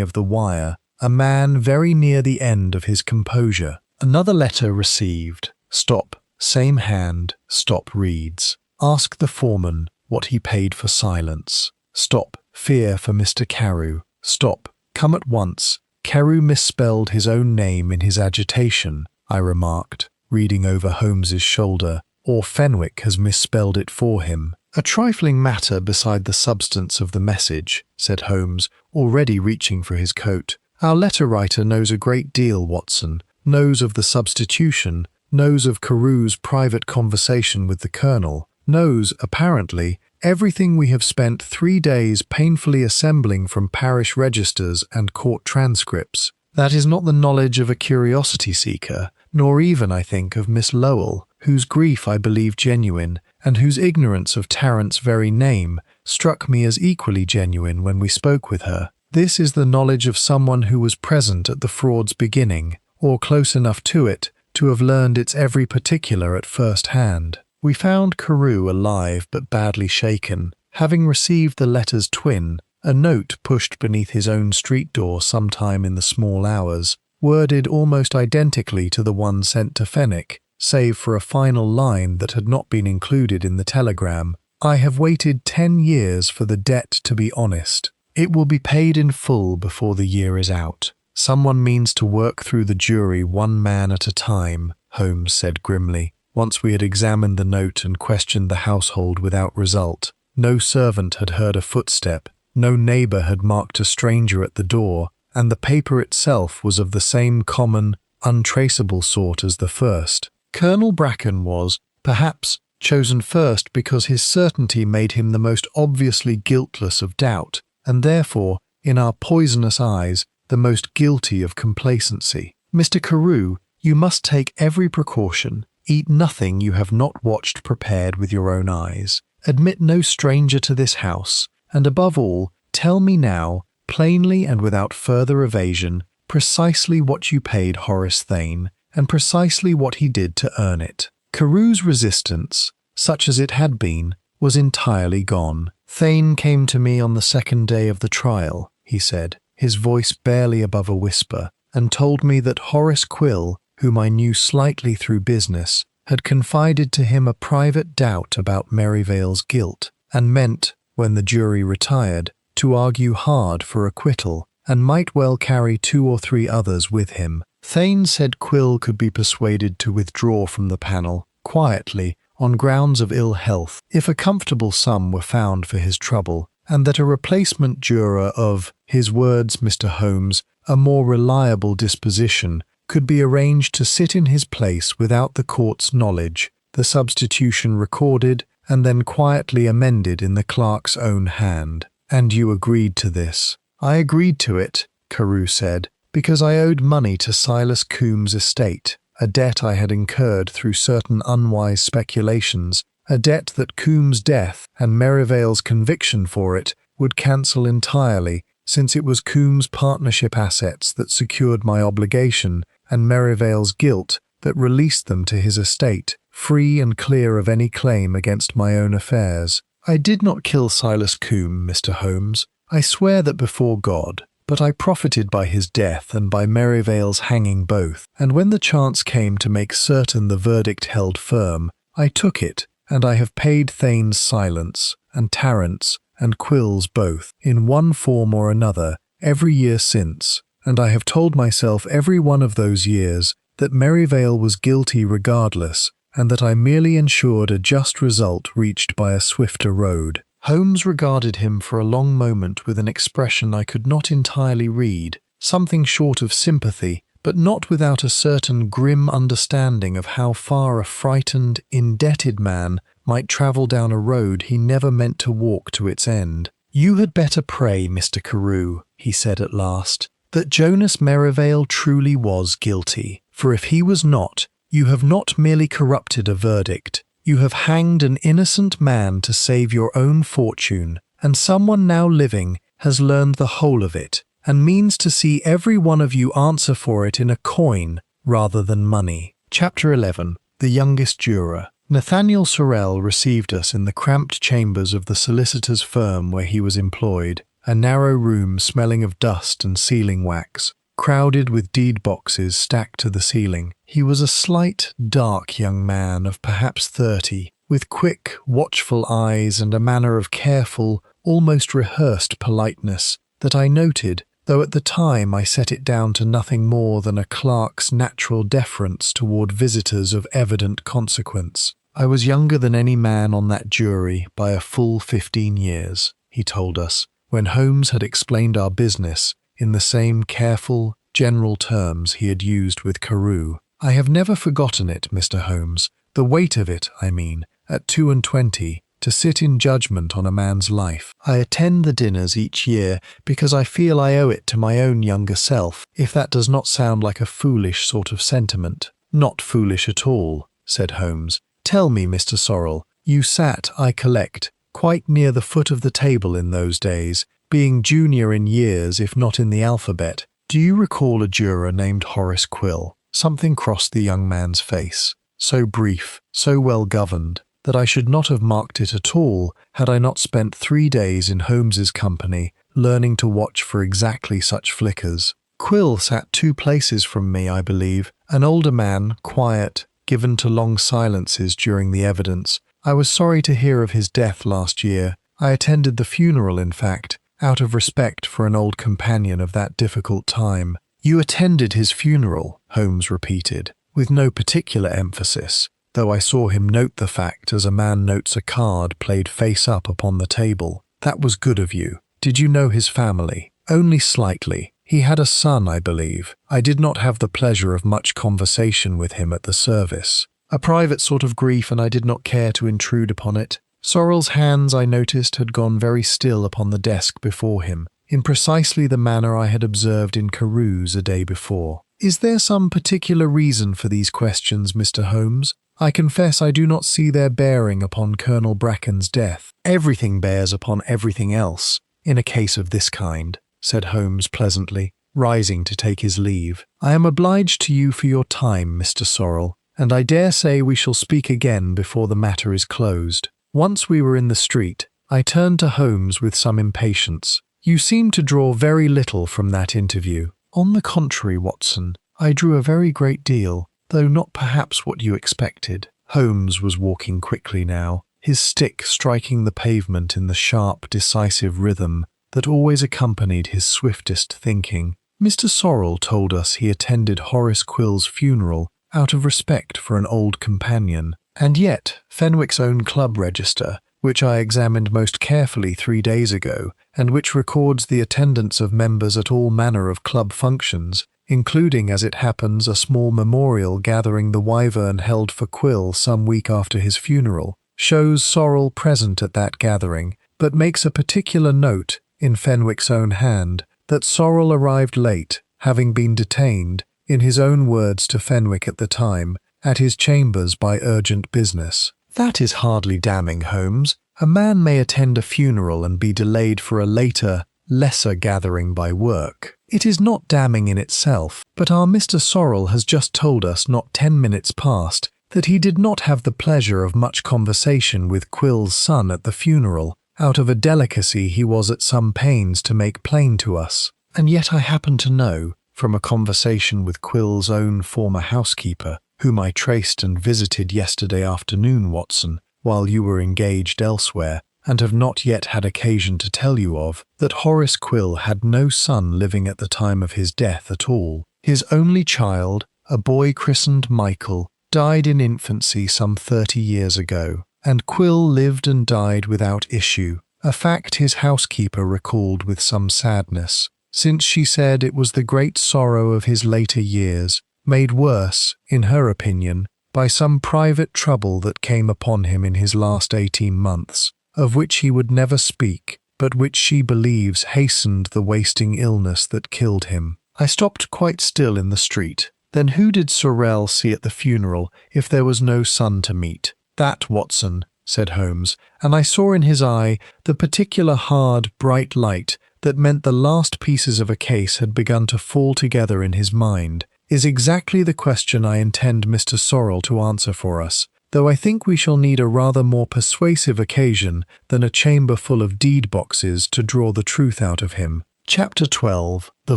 of the wire, a man very near the end of his composure. Another letter received. Stop. Same hand. Stop reads. Ask the foreman what he paid for silence. Stop. Fear for Mr. Carew. Stop. Come at once. Carew misspelled his own name in his agitation, I remarked, reading over Holmes's shoulder, or Fenwick has misspelled it for him. A trifling matter beside the substance of the message, said Holmes, already reaching for his coat. Our letter-writer knows a great deal, Watson, knows of the substitution, knows of Carew's private conversation with the Colonel, knows, apparently, everything we have spent 3 days painfully assembling from parish registers and court transcripts. That is not the knowledge of a curiosity-seeker, nor even, I think, of Miss Lowell, whose grief I believe genuine, and whose ignorance of Tarrant's very name struck me as equally genuine when we spoke with her. This is the knowledge of someone who was present at the fraud's beginning, or close enough to it to have learned its every particular at first hand. We found Carew alive but badly shaken, having received the letter's twin, a note pushed beneath his own street door sometime in the small hours, worded almost identically to the one sent to Fenwick, save for a final line that had not been included in the telegram. I have waited 10 years for the debt to be honest. It will be paid in full before the year is out. Someone means to work through the jury 1 man at a time, Holmes said grimly. Once we had examined the note and questioned the household without result. No servant had heard a footstep, no neighbour had marked a stranger at the door, and the paper itself was of the same common, untraceable sort as the first. Colonel Bracken was, perhaps, chosen first because his certainty made him the most obviously guiltless of doubt, and therefore, in our poisonous eyes, the most guilty of complacency. Mr. Carew, you must take every precaution. Eat nothing you have not watched prepared with your own eyes. Admit no stranger to this house, and above all, tell me now, plainly and without further evasion, precisely what you paid Horace Thane, and precisely what he did to earn it. Carew's resistance, such as it had been, was entirely gone. Thane came to me on the 2nd day of the trial, he said, his voice barely above a whisper, and told me that Horace Quill, whom I knew slightly through business, had confided to him a private doubt about Merivale's guilt, and meant, when the jury retired, to argue hard for acquittal, and might well carry 2 or 3 others with him. Thane said Quill could be persuaded to withdraw from the panel, quietly, on grounds of ill health, if a comfortable sum were found for his trouble, and that a replacement juror of, his words, Mr. Holmes, a more reliable disposition, could be arranged to sit in his place without the court's knowledge, the substitution recorded and then quietly amended in the clerk's own hand. And you agreed to this? I agreed to it, Carew said, because I owed money to Silas Coombs' estate, a debt I had incurred through certain unwise speculations, a debt that Coombs' death and Merivale's conviction for it would cancel entirely, since it was Coombs' partnership assets that secured my obligation and Merivale's guilt that released them to his estate, free and clear of any claim against my own affairs. I did not kill Silas Coombs, Mr. Holmes. I swear that before God. But I profited by his death and by Merivale's hanging both, and when the chance came to make certain the verdict held firm, I took it, and I have paid Thane's Silence, and Tarrant's, and Quill's both, in one form or another, every year since, and I have told myself every one of those years that Merivale was guilty regardless, and that I merely ensured a just result reached by a swifter road. Holmes regarded him for a long moment with an expression I could not entirely read, something short of sympathy, but not without a certain grim understanding of how far a frightened, indebted man might travel down a road he never meant to walk to its end. "You had better pray, Mr. Carew," he said at last, "that Jonas Merivale truly was guilty, for if he was not, you have not merely corrupted a verdict, you have hanged an innocent man to save your own fortune, and someone now living has learned the whole of it, and means to see every one of you answer for it in a coin rather than money." Chapter 11. The Youngest Juror. Nathaniel Sorrel received us in the cramped chambers of the solicitor's firm where he was employed, a narrow room smelling of dust and sealing wax, crowded with deed boxes stacked to the ceiling. He was a slight, dark young man of perhaps 30, with quick, watchful eyes and a manner of careful, almost rehearsed politeness that I noted, though at the time I set it down to nothing more than a clerk's natural deference toward visitors of evident consequence. I was younger than any man on that jury by a full 15 years, he told us, when Holmes had explained our business in the same careful, general terms he had used with Carew. I have never forgotten it, Mr. Holmes, the weight of it, I mean, at 22, to sit in judgment on a man's life. I attend the dinners each year because I feel I owe it to my own younger self, if that does not sound like a foolish sort of sentiment. Not foolish at all, said Holmes. Tell me, Mr. Sorrel, you sat, I collect, quite near the foot of the table in those days, being junior in years if not in the alphabet. Do you recall a juror named Horace Quill? Something crossed the young man's face, so brief, so well governed, that I should not have marked it at all had I not spent 3 days in Holmes's company, learning to watch for exactly such flickers. Quill sat 2 places from me, I believe, an older man, quiet, given to long silences during the evidence. I was sorry to hear of his death last year. I attended the funeral, in fact, out of respect for an old companion of that difficult time. You attended his funeral, Holmes repeated, with no particular emphasis, though I saw him note the fact as a man notes a card played face up upon the table. That was good of you. Did you know his family? Only slightly. He had a son, I believe. I did not have the pleasure of much conversation with him at the service. A private sort of grief, and I did not care to intrude upon it. Sorrel's hands, I noticed, had gone very still upon the desk before him, in precisely the manner I had observed in Carew's a day before. Is there some particular reason for these questions, Mr. Holmes? I confess I do not see their bearing upon Colonel Bracken's death. Everything bears upon everything else, in a case of this kind, said Holmes pleasantly, rising to take his leave. I am obliged to you for your time, Mr. Sorrel, and I dare say we shall speak again before the matter is closed. Once we were in the street, I turned to Holmes with some impatience. You seem to draw very little from that interview. On the contrary, Watson, I drew a very great deal, though not perhaps what you expected. Holmes was walking quickly now, his stick striking the pavement in the sharp, decisive rhythm that always accompanied his swiftest thinking. Mr. Sorrel told us he attended Horace Quill's funeral out of respect for an old companion. And yet, Fenwick's own club register, which I examined most carefully 3 days ago, and which records the attendance of members at all manner of club functions, including, as it happens, a small memorial gathering the wyvern held for Quill some week after his funeral, shows Sorrel present at that gathering, but makes a particular note, in Fenwick's own hand, that Sorrel arrived late, having been detained, in his own words to Fenwick at the time, at his chambers by urgent business. That is hardly damning, Holmes. A man may attend a funeral and be delayed for a later, lesser gathering by work. It is not damning in itself, but our Mr. Sorrel has just told us not 10 minutes past that he did not have the pleasure of much conversation with Quill's son at the funeral, out of a delicacy he was at some pains to make plain to us. And yet I happen to know, from a conversation with Quill's own former housekeeper, whom I traced and visited yesterday afternoon, Watson, while you were engaged elsewhere, and have not yet had occasion to tell you of, that Horace Quill had no son living at the time of his death at all. His only child, a boy christened Michael, died in infancy some 30 years ago, and Quill lived and died without issue, a fact his housekeeper recalled with some sadness, since she said it was the great sorrow of his later years, made worse, in her opinion, by some private trouble that came upon him in his last 18 months, of which he would never speak, but which she believes hastened the wasting illness that killed him. I stopped quite still in the street. Then who did Sorrel see at the funeral if there was no son to meet? That, Watson, said Holmes, and I saw in his eye the particular hard, bright light that meant the last pieces of a case had begun to fall together in his mind, is exactly the question I intend Mr. Sorrel to answer for us, though I think we shall need a rather more persuasive occasion than a chamber full of deed boxes to draw the truth out of him. Chapter 12. The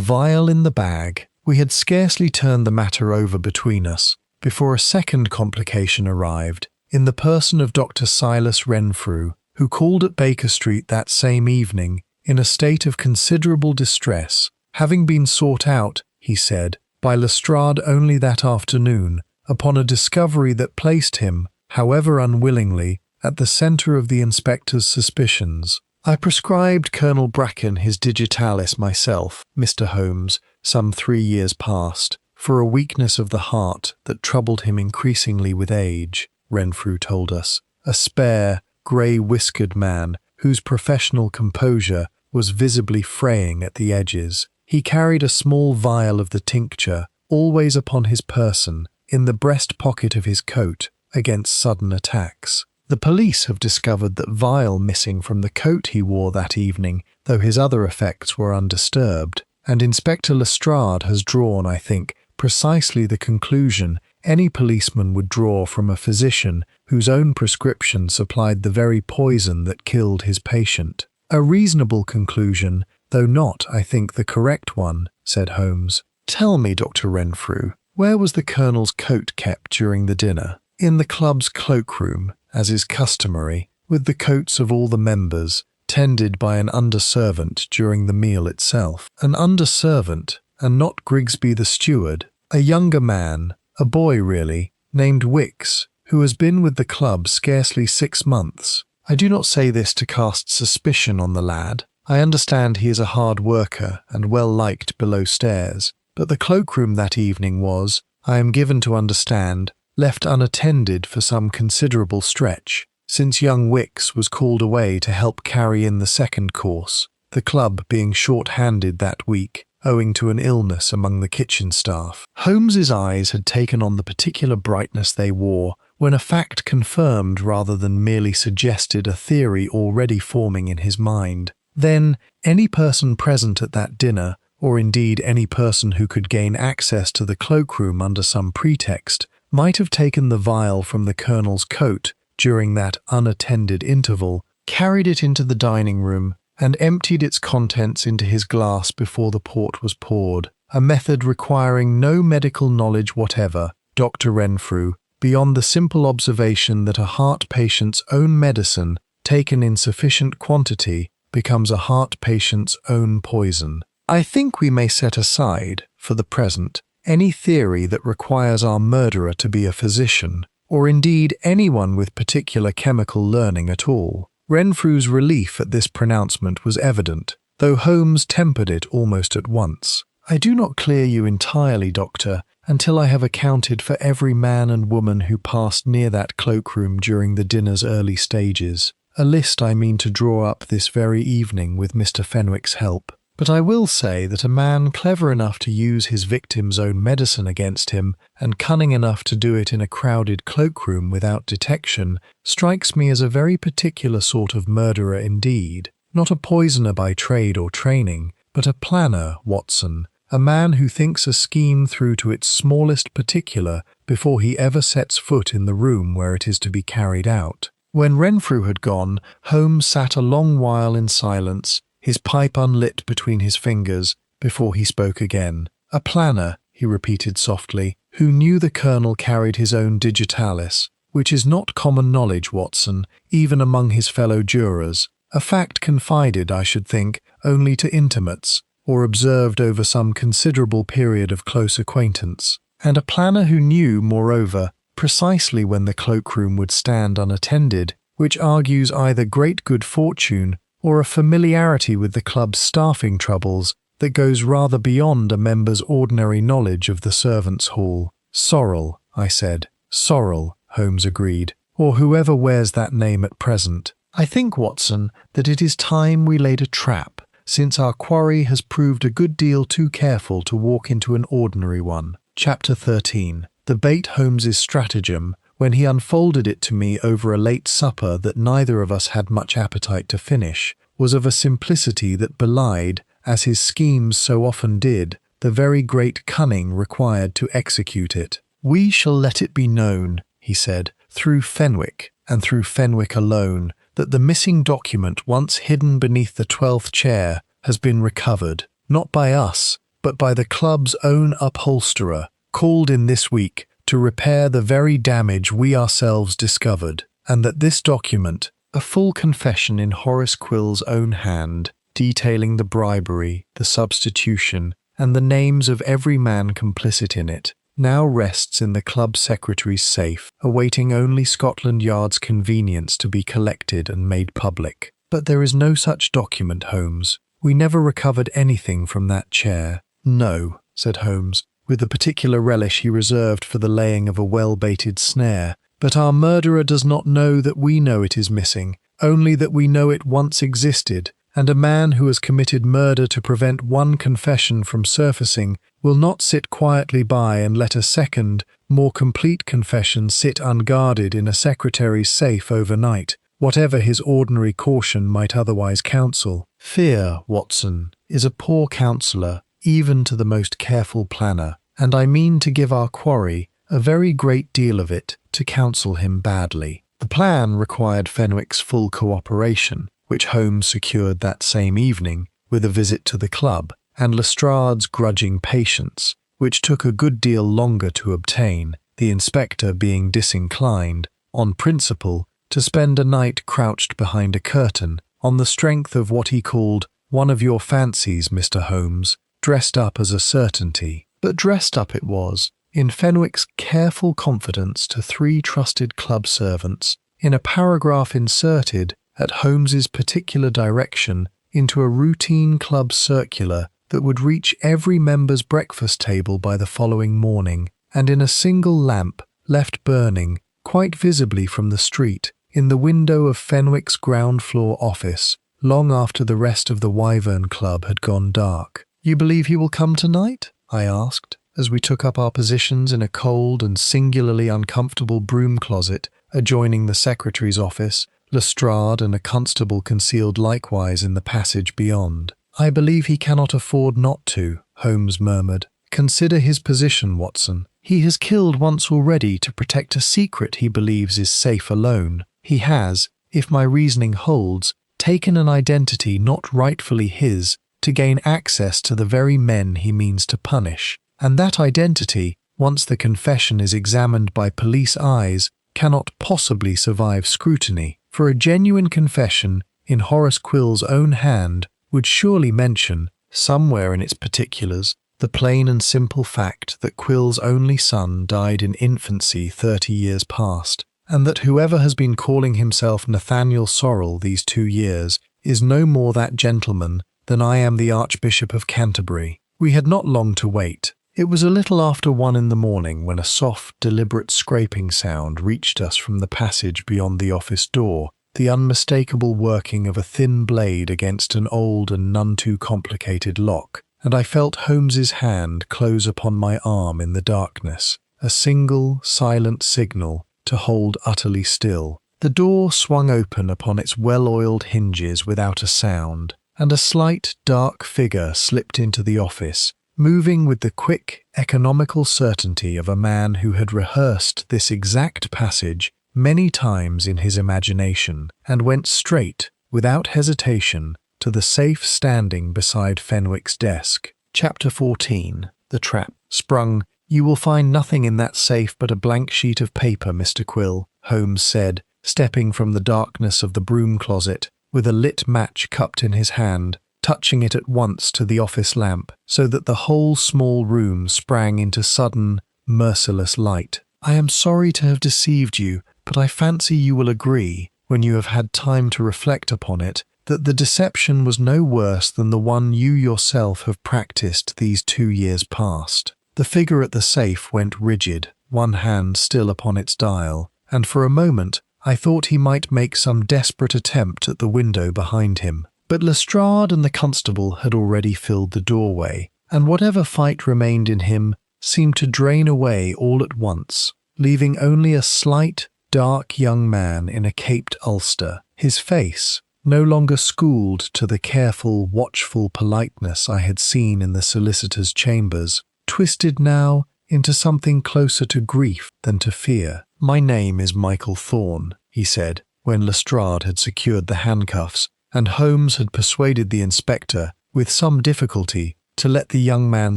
Vial in the Bag. We had scarcely turned the matter over between us, before a second complication arrived, in the person of Dr. Silas Renfrew, who called at Baker Street that same evening, in a state of considerable distress, having been sought out, he said, by Lestrade only that afternoon, upon a discovery that placed him, however unwillingly, at the centre of the inspector's suspicions. I prescribed Colonel Bracken his digitalis myself, Mr. Holmes, some 3 years past, for a weakness of the heart that troubled him increasingly with age, Renfrew told us, a spare, grey-whiskered man whose professional composure was visibly fraying at the edges. He carried a small vial of the tincture, always upon his person, in the breast pocket of his coat, against sudden attacks. The police have discovered that vial missing from the coat he wore that evening, though his other effects were undisturbed, and Inspector Lestrade has drawn, I think, precisely the conclusion any policeman would draw from a physician whose own prescription supplied the very poison that killed his patient. A reasonable conclusion, though not, I think, the correct one, said Holmes. Tell me, Dr. Renfrew, where was the Colonel's coat kept during the dinner? In the club's cloakroom, as is customary, with the coats of all the members, tended by an under-servant during the meal itself. An under-servant, and not Grigsby the steward, a younger man, a boy really, named Wicks, who has been with the club scarcely 6 months. I do not say this to cast suspicion on the lad. I understand he is a hard worker and well liked below stairs, but the cloakroom that evening was, I am given to understand, left unattended for some considerable stretch, since young Wicks was called away to help carry in the second course, the club being short-handed that week, owing to an illness among the kitchen staff. Holmes's eyes had taken on the particular brightness they wore when a fact confirmed rather than merely suggested a theory already forming in his mind. Then, any person present at that dinner, or indeed any person who could gain access to the cloakroom under some pretext, might have taken the vial from the Colonel's coat during that unattended interval, carried it into the dining room, and emptied its contents into his glass before the port was poured, a method requiring no medical knowledge whatever, Dr. Renfrew, beyond the simple observation that a heart patient's own medicine, taken in sufficient quantity, becomes a heart patient's own poison. I think we may set aside, for the present, any theory that requires our murderer to be a physician, or indeed anyone with particular chemical learning at all. Renfrew's relief at this pronouncement was evident, though Holmes tempered it almost at once. "I do not clear you entirely, Doctor, until I have accounted for every man and woman who passed near that cloakroom during the dinner's early stages. A list I mean to draw up this very evening with Mr. Fenwick's help. But I will say that a man clever enough to use his victim's own medicine against him, and cunning enough to do it in a crowded cloakroom without detection, strikes me as a very particular sort of murderer indeed. Not a poisoner by trade or training, but a planner, Watson, a man who thinks a scheme through to its smallest particular before he ever sets foot in the room where it is to be carried out." When Renfrew had gone, Holmes sat a long while in silence, his pipe unlit between his fingers, before he spoke again. "A planner," he repeated softly, "who knew the colonel carried his own digitalis, which is not common knowledge, Watson, even among his fellow jurors. A fact confided, I should think, only to intimates, or observed over some considerable period of close acquaintance. And a planner who knew, moreover, precisely when the cloakroom would stand unattended, which argues either great good fortune or a familiarity with the club's staffing troubles that goes rather beyond a member's ordinary knowledge of the servants' hall." "Sorrel," I said. "Sorrel," Holmes agreed, "or whoever wears that name at present. I think, Watson, that it is time we laid a trap, since our quarry has proved a good deal too careful to walk into an ordinary one." Chapter 13. The bait Holmes's stratagem, when he unfolded it to me over a late supper that neither of us had much appetite to finish, was of a simplicity that belied, as his schemes so often did, the very great cunning required to execute it. "We shall let it be known," he said, "through Fenwick, and through Fenwick alone, that the missing document once hidden beneath the 12th chair has been recovered, not by us, but by the club's own upholsterer, called in this week to repair the very damage we ourselves discovered, and that this document, a full confession in Horace Quill's own hand, detailing the bribery, the substitution, and the names of every man complicit in it, now rests in the club secretary's safe, awaiting only Scotland Yard's convenience to be collected and made public. But there is no such document, Holmes. We never recovered anything from that chair." "No," said Holmes, with the particular relish he reserved for the laying of a well-baited snare, "but our murderer does not know that we know it is missing, only that we know it once existed, and a man who has committed murder to prevent one confession from surfacing will not sit quietly by and let a second, more complete confession sit unguarded in a secretary's safe overnight, whatever his ordinary caution might otherwise counsel. Fear, Watson, is a poor counsellor, even to the most careful planner, and I mean to give our quarry a very great deal of it to counsel him badly." The plan required Fenwick's full cooperation, which Holmes secured that same evening with a visit to the club, and Lestrade's grudging patience, which took a good deal longer to obtain, the inspector being disinclined, on principle, to spend a night crouched behind a curtain, on the strength of what he called "one of your fancies, Mr. Holmes," dressed up as a certainty. But dressed up it was, in Fenwick's careful confidence to 3 trusted club servants, in a paragraph inserted, at Holmes's particular direction, into a routine club circular that would reach every member's breakfast table by the following morning, and in a single lamp left burning, quite visibly from the street, in the window of Fenwick's ground-floor office, long after the rest of the Wyvern Club had gone dark. "You believe he will come tonight?" I asked, as we took up our positions in a cold and singularly uncomfortable broom-closet adjoining the secretary's office, Lestrade and a constable concealed likewise in the passage beyond. "I believe he cannot afford not to," Holmes murmured. "Consider his position, Watson. He has killed once already to protect a secret he believes is safe alone. He has, if my reasoning holds, taken an identity not rightfully his to gain access to the very men he means to punish. And that identity, once the confession is examined by police eyes, cannot possibly survive scrutiny, for a genuine confession, in Horace Quill's own hand, would surely mention, somewhere in its particulars, the plain and simple fact that Quill's only son died in infancy 30 years past, and that whoever has been calling himself Nathaniel Sorrel these 2 years is no more that gentleman than I am the Archbishop of Canterbury. We had not long to wait. It was a little after 1 in the morning when a soft, deliberate scraping sound reached us from the passage beyond the office door, the unmistakable working of a thin blade against an old and none too complicated lock, and I felt Holmes's hand close upon my arm in the darkness, a single, silent signal to hold utterly still. The door swung open upon its well-oiled hinges without a sound, and a slight, dark figure slipped into the office, moving with the quick, economical certainty of a man who had rehearsed this exact passage many times in his imagination, and went straight, without hesitation, to the safe standing beside Fenwick's desk. Chapter 14. The Trap. Sprung. "You will find nothing in that safe but a blank sheet of paper, Mr. Quill," Holmes said, stepping from the darkness of the broom closet, with a lit match cupped in his hand, touching it at once to the office lamp, so that the whole small room sprang into sudden, merciless light. "I am sorry to have deceived you, but I fancy you will agree, when you have had time to reflect upon it, that the deception was no worse than the one you yourself have practiced these 2 years past." The figure at the safe went rigid, one hand still upon its dial, and for a moment I thought he might make some desperate attempt at the window behind him. But Lestrade and the constable had already filled the doorway, and whatever fight remained in him seemed to drain away all at once, leaving only a slight, dark young man in a caped ulster, his face, no longer schooled to the careful, watchful politeness I had seen in the solicitor's chambers, twisted now into something closer to grief than to fear. "My name is Michael Thorne," he said, when Lestrade had secured the handcuffs, and Holmes had persuaded the inspector, with some difficulty, to let the young man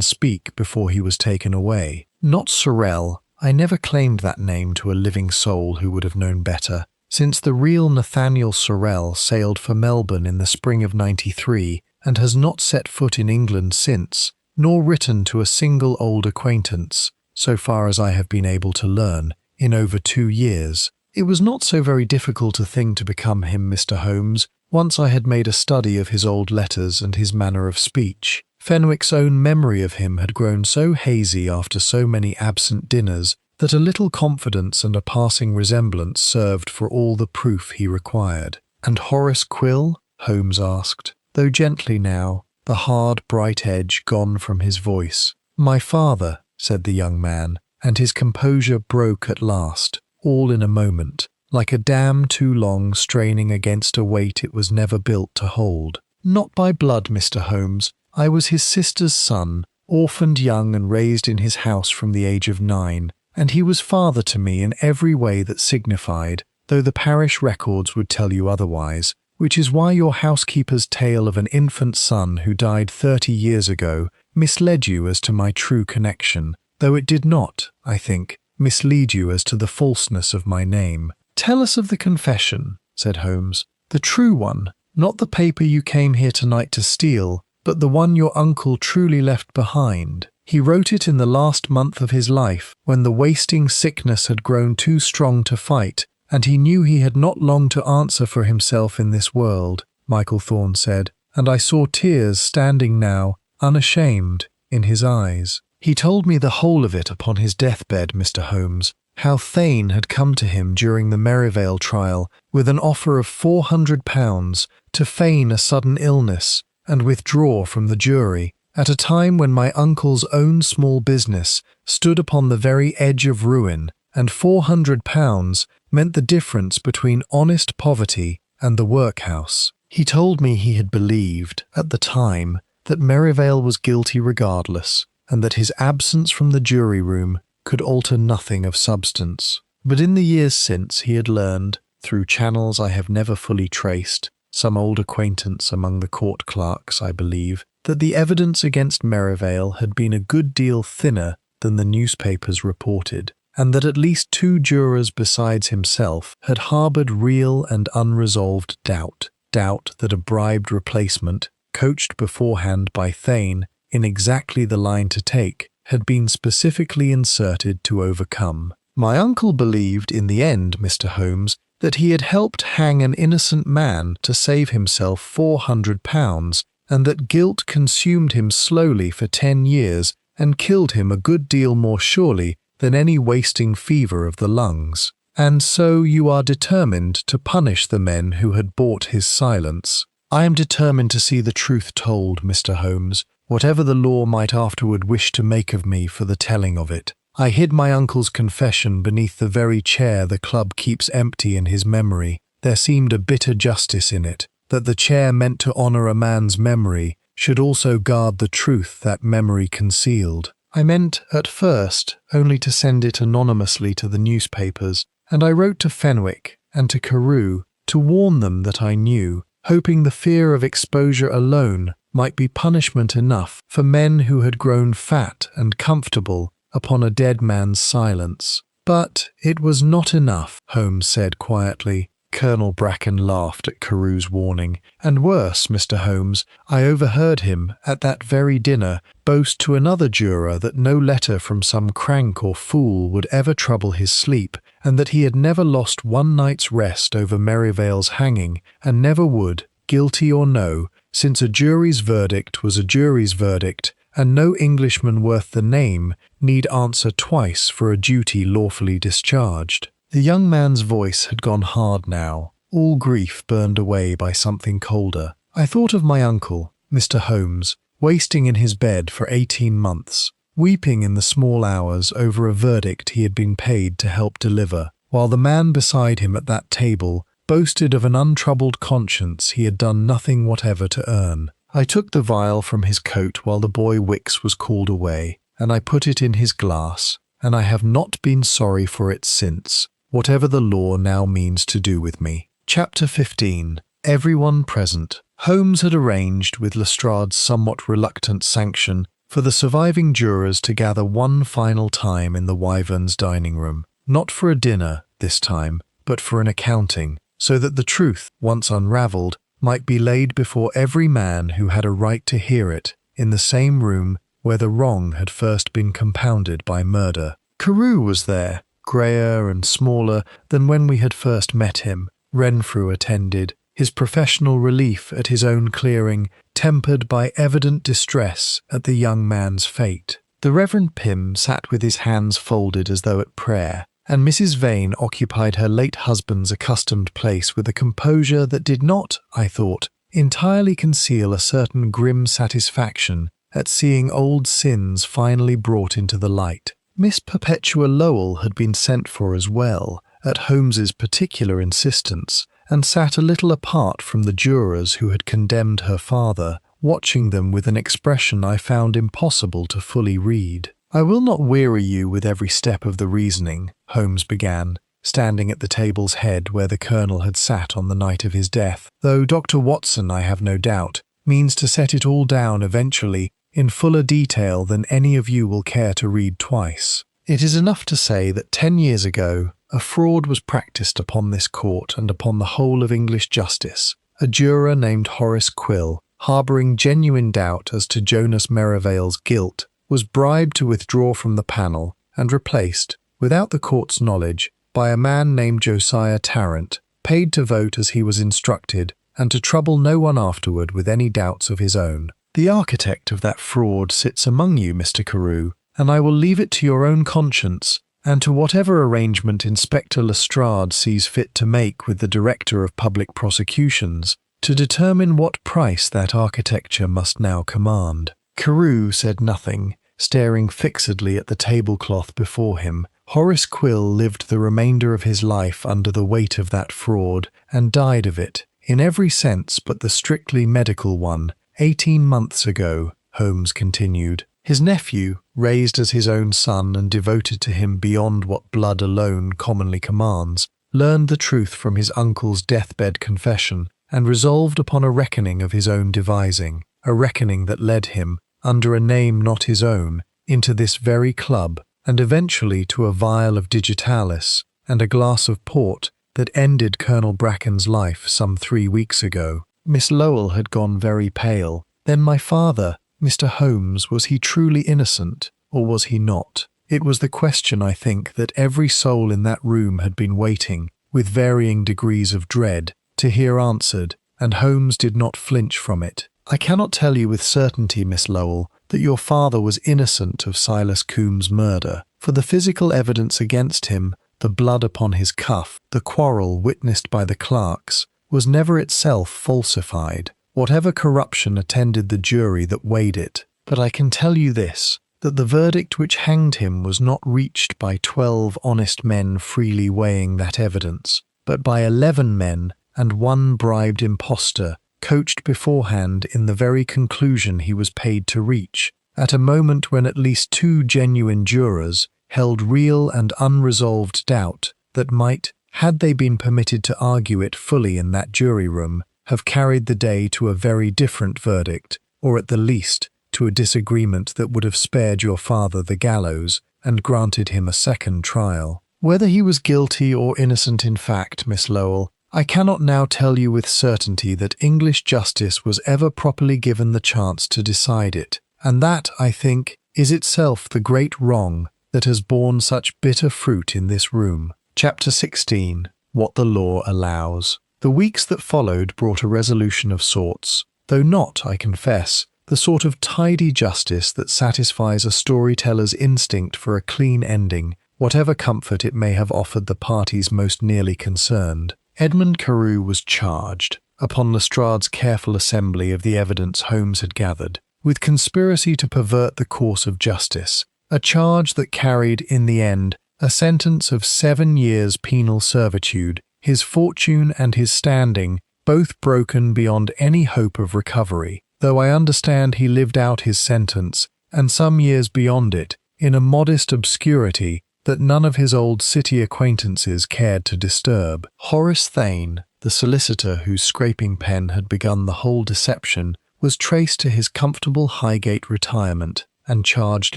speak before he was taken away. "Not Sorrel. I never claimed that name to a living soul who would have known better, since the real Nathaniel Sorrel sailed for Melbourne in the spring of '93 and has not set foot in England since, nor written to a single old acquaintance, so far as I have been able to learn, in over 2 years. It was not so very difficult a thing to become him, Mr. Holmes, once I had made a study of his old letters and his manner of speech. Fenwick's own memory of him had grown so hazy after so many absent dinners that a little confidence and a passing resemblance served for all the proof he required." "And Horace Quill?" Holmes asked, though gently now, the hard, bright edge gone from his voice. "My father," said the young man, and his composure broke at last, all in a moment, like a dam too long straining against a weight it was never built to hold. "Not by blood, Mr. Holmes. I was his sister's son, orphaned young and raised in his house from the age of 9, and he was father to me in every way that signified, though the parish records would tell you otherwise, which is why your housekeeper's tale of an infant son who died 30 years ago misled you as to my true connection, though it did not, I think, mislead you as to the falseness of my name." "Tell us of the confession," said Holmes. "The true one, not the paper you came here tonight to steal, but the one your uncle truly left behind. He wrote it in the last month of his life, when the wasting sickness had grown too strong to fight, and he knew he had not long to answer for himself in this world," Michael Thorne said, and I saw tears standing now, unashamed, in his eyes. "He told me the whole of it upon his deathbed, Mr. Holmes, how Thane had come to him during the Merivale trial with an offer of £400 to feign a sudden illness and withdraw from the jury, at a time when my uncle's own small business stood upon the very edge of ruin, and £400 meant the difference between honest poverty and the workhouse. He told me he had believed, at the time, that Merivale was guilty regardless, and that his absence from the jury room could alter nothing of substance. But in the years since he had learned, through channels I have never fully traced, some old acquaintance among the court clerks, I believe, that the evidence against Merivale had been a good deal thinner than the newspapers reported, and that at least 2 jurors besides himself had harboured real and unresolved doubt that a bribed replacement, coached beforehand by Thane in exactly the line to take, had been specifically inserted to overcome. My uncle believed in the end, Mr. Holmes, that he had helped hang an innocent man to save himself £400, and that guilt consumed him slowly for 10 years and killed him a good deal more surely than any wasting fever of the lungs. And so you are determined to punish the men who had bought his silence. I am determined to see the truth told, Mr. Holmes, whatever the law might afterward wish to make of me for the telling of it. I hid my uncle's confession beneath the very chair the club keeps empty in his memory. There seemed a bitter justice in it, that the chair meant to honour a man's memory should also guard the truth that memory concealed. I meant, at first, only to send it anonymously to the newspapers, and I wrote to Fenwick and to Carew to warn them that I knew, hoping the fear of exposure alone might be punishment enough for men who had grown fat and comfortable upon a dead man's silence. But it was not enough, Holmes said quietly. Colonel Bracken laughed at Carew's warning, and worse, Mr. Holmes, I overheard him, at that very dinner, boast to another juror that no letter from some crank or fool would ever trouble his sleep, and that he had never lost one night's rest over Merivale's hanging, and never would, guilty or no, since a jury's verdict was a jury's verdict, and no Englishman worth the name need answer twice for a duty lawfully discharged. The young man's voice had gone hard now, all grief burned away by something colder. I thought of my uncle, Mr. Holmes, wasting in his bed for 18 months, weeping in the small hours over a verdict he had been paid to help deliver, while the man beside him at that table boasted of an untroubled conscience he had done nothing whatever to earn. I took the vial from his coat while the boy Wicks was called away, and I put it in his glass, and I have not been sorry for it since, whatever the law now means to do with me. Chapter 15. Everyone present. Holmes had arranged, with Lestrade's somewhat reluctant sanction, for the surviving jurors to gather one final time in the Wyverns' dining room, not for a dinner this time, but for an accounting, so that the truth, once unravelled, might be laid before every man who had a right to hear it, in the same room where the wrong had first been compounded by murder. Carew was there, greyer and smaller than when we had first met him. Renfrew attended, his professional relief at his own clearing tempered by evident distress at the young man's fate. The Reverend Pym sat with his hands folded as though at prayer, and Mrs. Vane occupied her late husband's accustomed place with a composure that did not, I thought, entirely conceal a certain grim satisfaction at seeing old sins finally brought into the light. Miss Perpetua Lowell had been sent for as well, at Holmes's particular insistence, and sat a little apart from the jurors who had condemned her father, watching them with an expression I found impossible to fully read. I will not weary you with every step of the reasoning, Holmes began, standing at the table's head where the Colonel had sat on the night of his death, though Dr. Watson, I have no doubt, means to set it all down eventually in fuller detail than any of you will care to read twice. It is enough to say that 10 years ago a fraud was practised upon this court and upon the whole of English justice. A juror named Horace Quill, harbouring genuine doubt as to Jonas Merivale's guilt, was bribed to withdraw from the panel and replaced, without the court's knowledge, by a man named Josiah Tarrant, paid to vote as he was instructed and to trouble no one afterward with any doubts of his own. The architect of that fraud sits among you, Mr. Carew, and I will leave it to your own conscience and to whatever arrangement Inspector Lestrade sees fit to make with the Director of Public Prosecutions to determine what price that architecture must now command. Carew said nothing, staring fixedly at the tablecloth before him. Horace Quill lived the remainder of his life under the weight of that fraud, and died of it, in every sense but the strictly medical one, 18 months ago, Holmes continued. His nephew, raised as his own son and devoted to him beyond what blood alone commonly commands, learned the truth from his uncle's deathbed confession, and resolved upon a reckoning of his own devising, a reckoning that led him, under a name not his own, into this very club, and eventually to a vial of digitalis and a glass of port that ended Colonel Bracken's life some 3 weeks ago. Miss Lowell had gone very pale. Then my father, Mr. Holmes, was he truly innocent, or was he not? It was the question, I think, that every soul in that room had been waiting, with varying degrees of dread, to hear answered, and Holmes did not flinch from it. "I cannot tell you with certainty, Miss Lowell, that your father was innocent of Silas Coombs' murder, for the physical evidence against him, the blood upon his cuff, the quarrel witnessed by the clerks, was never itself falsified, whatever corruption attended the jury that weighed it. But I can tell you this, that the verdict which hanged him was not reached by 12 honest men freely weighing that evidence, but by 11 men and one bribed impostor, coached beforehand in the very conclusion he was paid to reach, at a moment when at least 2 genuine jurors held real and unresolved doubt that might, had they been permitted to argue it fully in that jury room, have carried the day to a very different verdict, or at the least to a disagreement that would have spared your father the gallows and granted him a second trial. Whether he was guilty or innocent in fact, Miss Lowell, I cannot now tell you with certainty that English justice was ever properly given the chance to decide it, and that, I think, is itself the great wrong that has borne such bitter fruit in this room." Chapter 16. What the Law Allows. The weeks that followed brought a resolution of sorts, though not, I confess, the sort of tidy justice that satisfies a storyteller's instinct for a clean ending, whatever comfort it may have offered the parties most nearly concerned. Edmund Carew was charged, upon Lestrade's careful assembly of the evidence Holmes had gathered, with conspiracy to pervert the course of justice, a charge that carried, in the end, a sentence of 7 years' penal servitude, his fortune and his standing both broken beyond any hope of recovery, though I understand he lived out his sentence, and some years beyond it, in a modest obscurity that none of his old city acquaintances cared to disturb. Horace Thane, the solicitor whose scraping pen had begun the whole deception, was traced to his comfortable Highgate retirement, and charged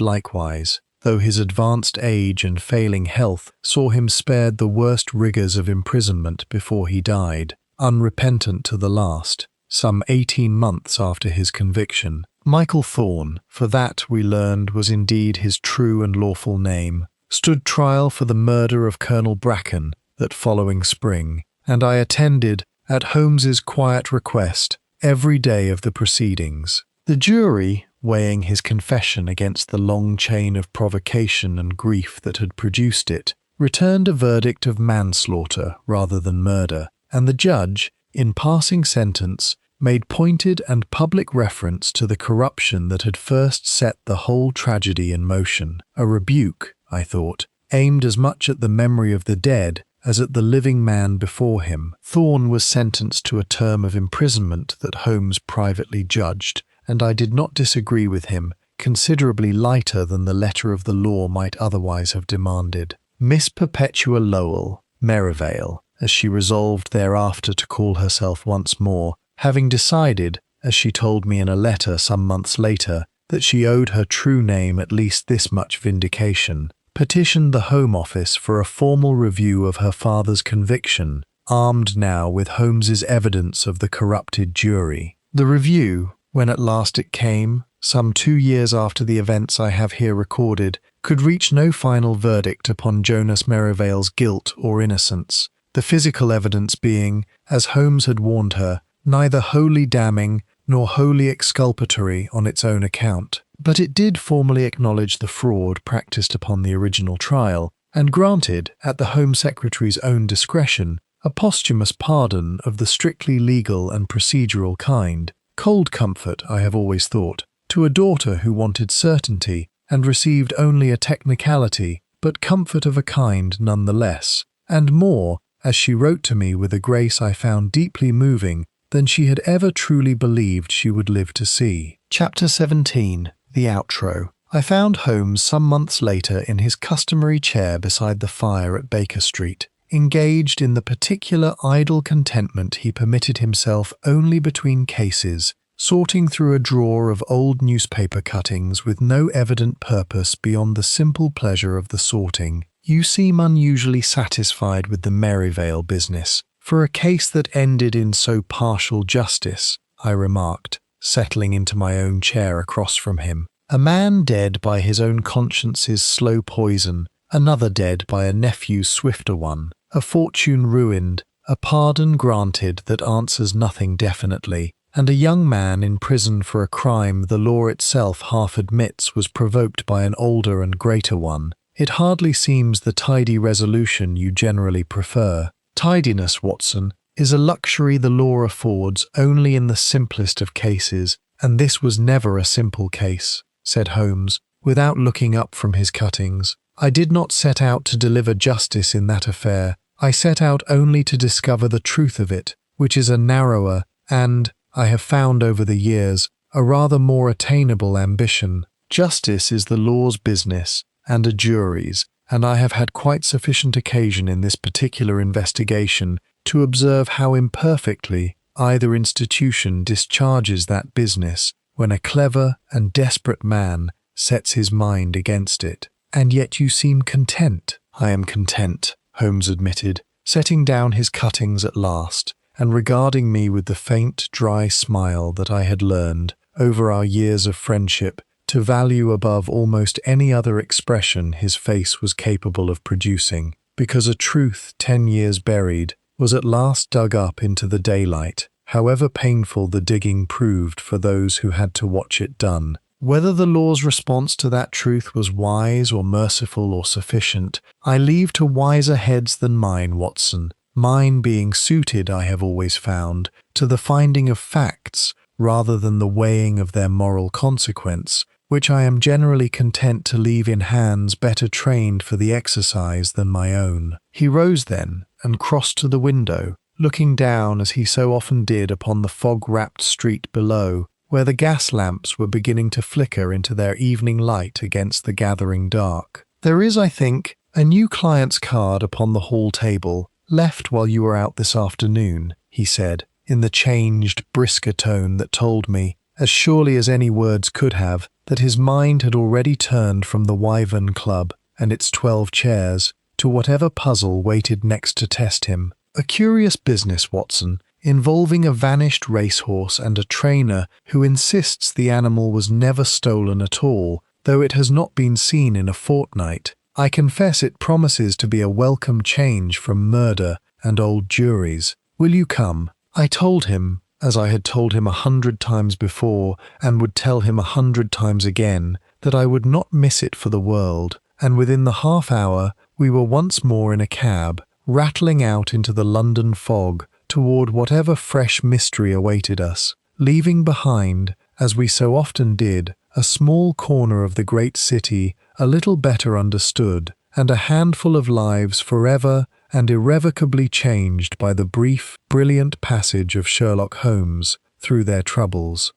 likewise, though his advanced age and failing health saw him spared the worst rigours of imprisonment before he died, unrepentant to the last, some 18 months after his conviction. Michael Thorne, for that, we learned, was indeed his true and lawful name, stood trial for the murder of Colonel Bracken that following spring, and I attended, at Holmes's quiet request, every day of the proceedings. The jury, weighing his confession against the long chain of provocation and grief that had produced it, returned a verdict of manslaughter rather than murder, and the judge, in passing sentence, made pointed and public reference to the corruption that had first set the whole tragedy in motion, a rebuke, I thought, aimed as much at the memory of the dead as at the living man before him. Thorne was sentenced to a term of imprisonment that Holmes privately judged, and I did not disagree with him, considerably lighter than the letter of the law might otherwise have demanded. Miss Perpetua Lowell, Merivale, as she resolved thereafter to call herself once more, having decided, as she told me in a letter some months later, that she owed her true name at least this much vindication, petitioned the Home Office for a formal review of her father's conviction, armed now with Holmes's evidence of the corrupted jury. The review, when at last it came, some 2 years after the events I have here recorded, could reach no final verdict upon Jonas Merivale's guilt or innocence, the physical evidence being, as Holmes had warned her, neither wholly damning nor wholly exculpatory on its own account. But it did formally acknowledge the fraud practiced upon the original trial, and granted, at the Home Secretary's own discretion, a posthumous pardon of the strictly legal and procedural kind, cold comfort, I have always thought, to a daughter who wanted certainty and received only a technicality, but comfort of a kind none the less, and more, as she wrote to me with a grace I found deeply moving, than she had ever truly believed she would live to see. Chapter 17. The Outro. I found Holmes some months later in his customary chair beside the fire at Baker Street, engaged in the particular idle contentment he permitted himself only between cases, sorting through a drawer of old newspaper cuttings with no evident purpose beyond the simple pleasure of the sorting. "You seem unusually satisfied with the Merivale business, for a case that ended in so partial justice," I remarked, settling into my own chair across from him. A man dead by his own conscience's slow poison, another dead by a nephew's swifter one, a fortune ruined, a pardon granted that answers nothing definitely, and a young man in prison for a crime the law itself half admits was provoked by an older and greater one. It hardly seems the tidy resolution you generally prefer. Tidiness, Watson, is a luxury the law affords only in the simplest of cases, and this was never a simple case, said Holmes, without looking up from his cuttings. I did not set out to deliver justice in that affair. I set out only to discover the truth of it, which is a narrower and, I have found over the years, a rather more attainable ambition. Justice is the law's business, and a jury's, and I have had quite sufficient occasion in this particular investigation to observe how imperfectly either institution discharges that business when a clever and desperate man sets his mind against it. And yet you seem content. I am content, Holmes admitted, setting down his cuttings at last, and regarding me with the faint, dry smile that I had learned, over our years of friendship, to value above almost any other expression his face was capable of producing, because a truth 10 years buried was at last dug up into the daylight, however painful the digging proved for those who had to watch it done. Whether the law's response to that truth was wise or merciful or sufficient, I leave to wiser heads than mine, Watson, mine being suited, I have always found, to the finding of facts rather than the weighing of their moral consequence, which I am generally content to leave in hands better trained for the exercise than my own. He rose then and crossed to the window, looking down as he so often did upon the fog-wrapped street below, where the gas lamps were beginning to flicker into their evening light against the gathering dark. There is, I think, a new client's card upon the hall table, left while you were out this afternoon, he said, in the changed, brisker tone that told me, as surely as any words could have, that his mind had already turned from the Wyvern Club and its 12 chairs to whatever puzzle waited next to test him. A curious business, Watson, involving a vanished racehorse and a trainer who insists the animal was never stolen at all, though it has not been seen in a fortnight. I confess it promises to be a welcome change from murder and old juries. Will you come? I told him, as I had told him 100 times before and would tell him 100 times again, that I would not miss it for the world, and within the half hour we were once more in a cab, rattling out into the London fog toward whatever fresh mystery awaited us, leaving behind, as we so often did, a small corner of the great city a little better understood, and a handful of lives forever and irrevocably changed by the brief, brilliant passage of Sherlock Holmes through their troubles.